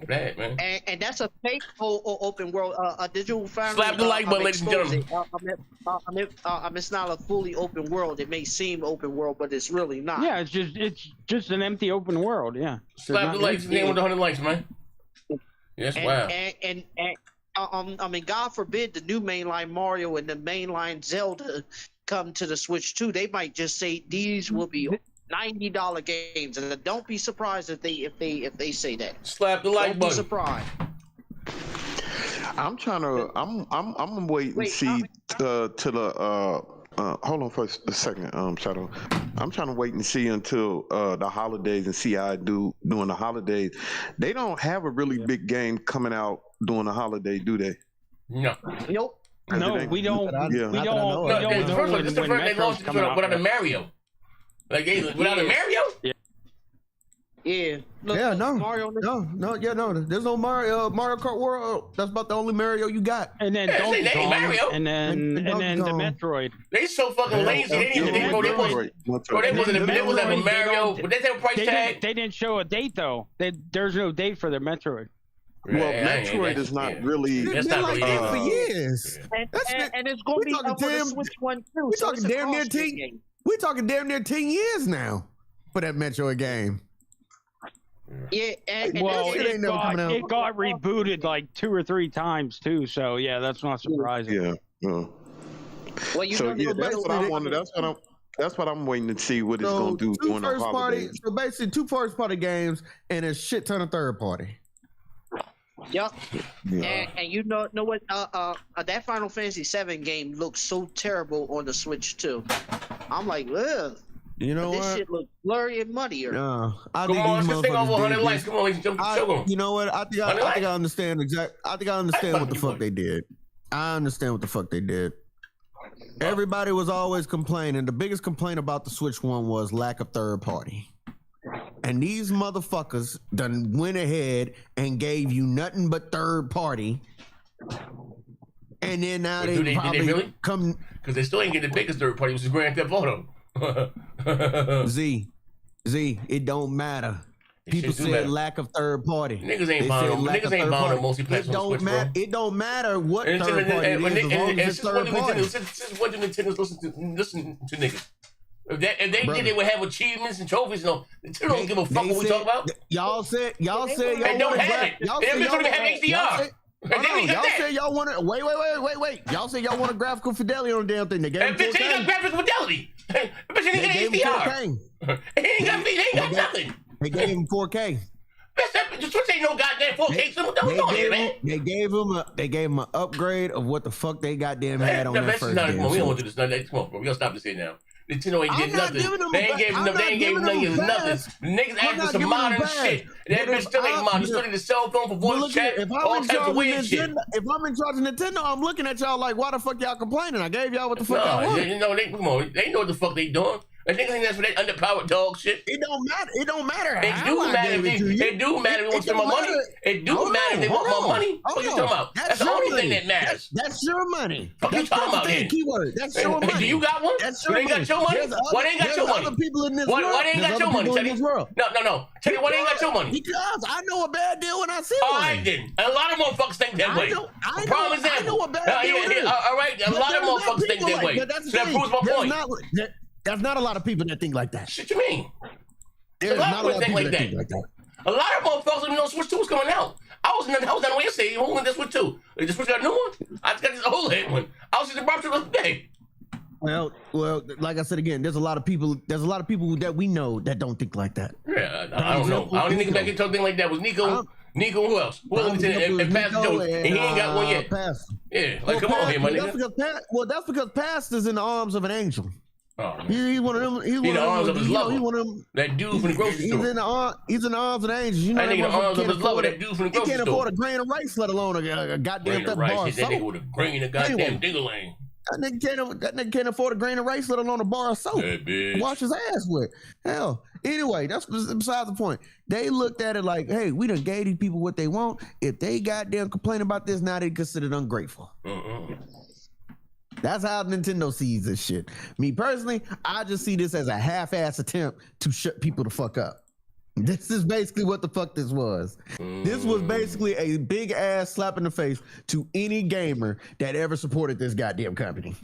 bad, man. And that's a fake open world. Did you find slap the like button, ladies and gentlemen? It's not a fully open world. It may seem open world, but it's really not. Yeah, it's just an empty open world. Yeah. Slap the likes. Name with 100 likes, man. Yes, wow. And I mean, God forbid the new mainline Mario and the mainline Zelda come to the Switch 2. They might just say these will be $90 games, and don't be surprised if they say that. Slap the like button. Don't be surprised. I'm gonna wait and see till the hold on for a second, Shadow. I'm trying to wait and see until the holidays and see how I do during the holidays. They don't have a really big game coming out during the holiday, do they? No. Nope. No, we don't. Yeah. We don't know this is the first they launched without a Mario. Like without a Mario? Yeah. Look, no. Mario. No. There's no Mario Kart World. That's about the only Mario you got. And then Donkey Kong, Mario. and then the Metroid. They so fucking lazy. They wasn't a Mario. But they have a price tag. They didn't show a date though. There's no date for the Metroid. Well, Metroid is not really. It's been like that for years. And it's going to be on the Switch One too. We talking damn near 10. We talking damn near 10 years now for that Metroid game. Yeah, and well, it got rebooted like 2 or 3 times too. So yeah, that's not surprising. Yeah. Well, you so know, yeah, that's what I wanted. That's what I'm waiting to see what it's gonna do during the holidays. So basically, 2 first-party games and a shit ton of third-party. Yep. Yeah. And you know what? That Final Fantasy VII game looks so terrible on the Switch too. I'm like, ugh. You know this what? shit looks blurry and muddier. I think these motherfuckers Come on, show them. You know what? I think I understand I think I understand what the fuck they did. I understand what the fuck they did. Everybody was always complaining. The biggest complaint about the Switch One was lack of third party. And these motherfuckers done went ahead and gave you nothing but third party. And then now did they really come because they still ain't getting the biggest third party, which is Grand Theft Auto. Z, it don't matter. People said lack of third party. Niggas ain't buying multi-platform. It don't matter what third party it is, as long as it's third party. Since when do Nintendo's listen to niggas? If they did, they would have achievements and trophies. No, Nintendo don't give a fuck what we talk about. Y'all said they don't have it. They don't even have HDR. Y'all say y'all want to wait. Y'all say y'all want a graphical fidelity on the damn thing. They gave him 4K. Bitch ain't got graphical fidelity. Bitch ain't got HDR. He ain't got nothing. They gave him 4K. The Switch ain't no goddamn 4K. So what we doing here, man? They gave him an upgrade of what the fuck they goddamn had on their first game. We don't want to do this. Come on, bro. We gotta stop this here now. Nintendo ain't did nothing. They ain't gave him nothing. Niggas asked for some modern shit. That bitch still ain't modern. Still need a cell phone for voice chat. All types of weird shit. If I'm in charge of Nintendo, I'm looking at y'all like, why the fuck y'all complaining? I gave y'all what the fuck I want. You know, come on. They know what the fuck they doing. I think that's for that underpowered dog shit. It don't matter. It don't matter. It do matter if they want some more money. It do matter if they want more money. What you talking about? That's the only thing that matters. That's your money. What you talking about here? Keyword. That's your money. Do you got one? They ain't got your money? Why they ain't got your money? Why they ain't got your money, Teddy? No. Teddy, why they ain't got your money? Because I know a bad deal when I see one. All right, then. A lot of motherfuckers think that way. Prime example. I know a bad deal. All right, a lot of motherfuckers think that way. So that proves my point. There's not a lot of people that think like that. Shit, you mean? There's not a lot of people that think like that. A lot of motherfuckers don't even know Switch 2 was coming out. I was on the way to say, who went this Switch 2? They just got a new one? I just got this old head one. I was just about to the other day. Well, like I said again, there's a lot of people that we know that don't think like that. Yeah, I don't know. I don't even think back into something like that. Was Nico, who else? Who else? And Pastor Joe, and he ain't got one yet. Yeah, like come on here, my nigga. That's because Pastor's in the arms of an angel. Oh, he's one of them. He's in the arms of his lover. He's one of them. That dude from the grocery store. He's in the arms of the angels. You know that nigga in the arms of his lover. That dude from the grocery store. He can't afford a grain of rice, let alone a goddamn bar of soap. That nigga with a grain of goddamn ding-a-ling. That nigga can't afford a grain of rice, let alone a bar of soap. That bitch. Wash his ass with. Hell. Anyway, that's besides the point. They looked at it like, hey, we done gave these people what they want. If they goddamn complain about this, now they considered ungrateful. That's how Nintendo sees this shit. Me personally, I just see this as a half-ass attempt to shut people the fuck up. This is basically what the fuck this was. This was basically a big ass slap in the face to any gamer that ever supported this goddamn company.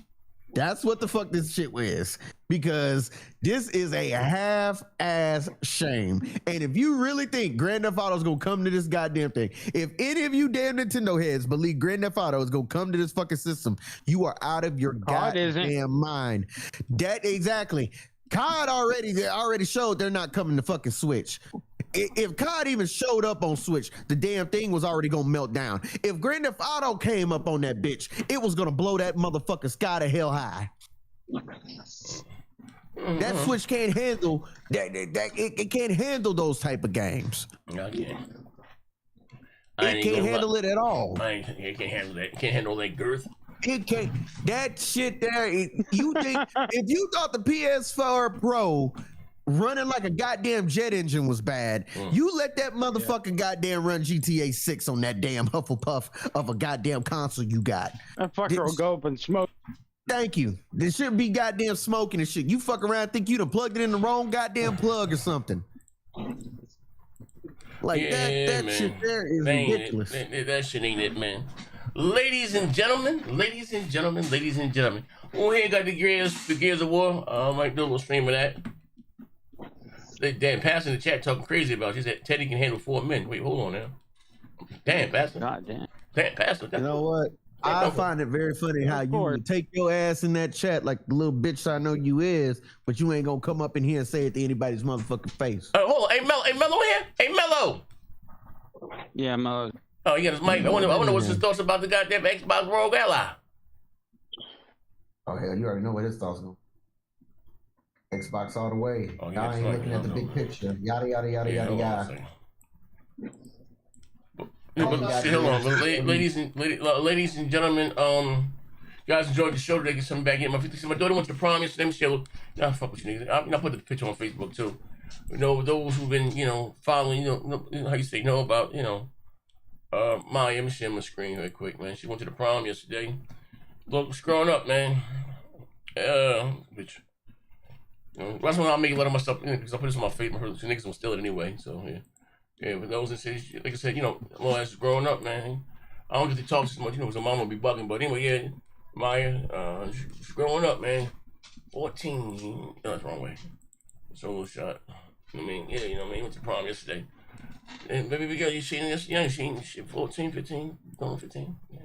That's what the fuck this shit was. Because this is a half-ass shame. And if you really think Grand Theft Auto is going to come to this goddamn thing, if any of you damn Nintendo heads believe Grand Theft Auto is going to come to this fucking system, you are out of your goddamn mind. That exactly. COD already showed they're not coming to fucking Switch. If COD even showed up on Switch, the damn thing was already gonna melt down. If Grand Theft Auto came up on that bitch, it was gonna blow that motherfucker sky to hell high. That Switch can't handle that. It can't handle those type of games. Okay. It can't handle it at all. It can't handle that. It can't handle that girth. It can't. That shit there. You think if you thought the PS4 Pro running like a goddamn jet engine was bad, you let that motherfucker goddamn run GTA 6 on that damn Hufflepuff of a goddamn console you got. That fucker will go up and smoke. Thank you. There shouldn't be goddamn smoking and shit. You fuck around, think you done plugged it in the wrong goddamn plug or something. Like that man. shit there is ridiculous. That shit ain't it, man. Ladies and gentlemen. Oh, here got the Gears of War. I might do a little stream of that. Damn, Pastor in the chat talking crazy about it. She said Teddy can handle 4 men. Wait, hold on now. Damn, Pastor. God damn. Damn, Pastor. You know what? I find it very funny how you take your ass in that chat like the little bitch I know you is, but you ain't gonna come up in here and say it to anybody's motherfucking face. Hold on. Hey, Mello here? Hey, Mello. Yeah, Mello. Oh, yeah, this Mike. I wonder what's his thoughts about the goddamn Xbox Rogue Ally. Oh, hell, you already know what his thoughts are. Xbox all the way. Oh, y'all ain't looking at the big picture. Yada, yada, yada, yada, yada. Hold on, ladies and gentlemen, guys enjoyed the show today. Get something back in. My daughter went to prom yesterday. Fuck with you niggas. I put the picture on Facebook too. You know, those who've been, following, you know how you say, about, Maya. Let me share my screen real quick, man. She went to the prom yesterday. Look, it's growing up, man. Bitch. That's when I'll make a lot of my stuff, because I put this on my Facebook. So niggas will steal it anyway, so yeah. Yeah, but those that say, like I said, little ass is growing up, man. I don't get to talk so much, because her mom will be bugging. But anyway, yeah, Maya, she's growing up, man. 14. No, that's the wrong way. Solo shot. I mean, yeah, went to prom yesterday. And maybe we got you seen this young, shit 14, 15, going 15. Yeah.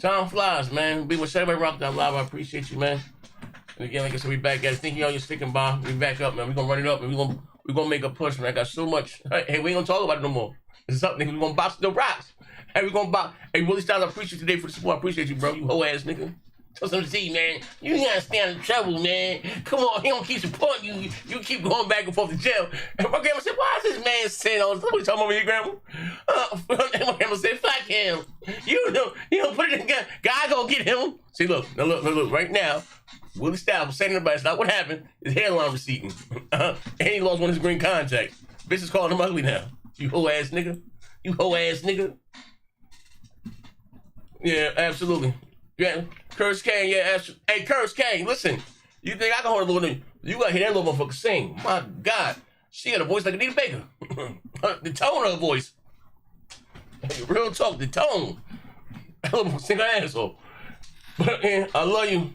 Time flies, man. Be with everybody rock that live. I appreciate you, man. And again, like I said, we back at it. Thank you all you're sticking by. We back up, man. We're gonna run it up and we're gonna make a push, man. I got so much. Hey, we ain't gonna talk about it no more. It's up, nigga. We're gonna box the rocks. Hey, we're gonna box. Hey, Willie Styles, I appreciate you today for the support. I appreciate you, bro. You hoe ass nigga. Tell some Z, man. You gotta stay out of trouble, man. Come on, he don't keep supporting you. You keep going back and forth to jail. And my grandma said, why is this man saying all this? What you talking about, your grandma? And my grandma said, fuck him. You don't put it in gun. God gonna get him. See, look, right now, Willie Styles was saying to everybody, it's not what happened. His hairline receding. And he lost one of his green contacts. Bitch is calling him ugly now. You hoe ass nigga. You hoe ass nigga. Yeah, absolutely. Yeah, Curse Kane, yeah. Hey, Curse Kane, listen. You think I can hold a little nigga? You gotta hear that little motherfucker sing. My God. She got a voice like Anita Baker. The tone of her voice. Real talk, the tone. That little sing her ass off. But, I love you.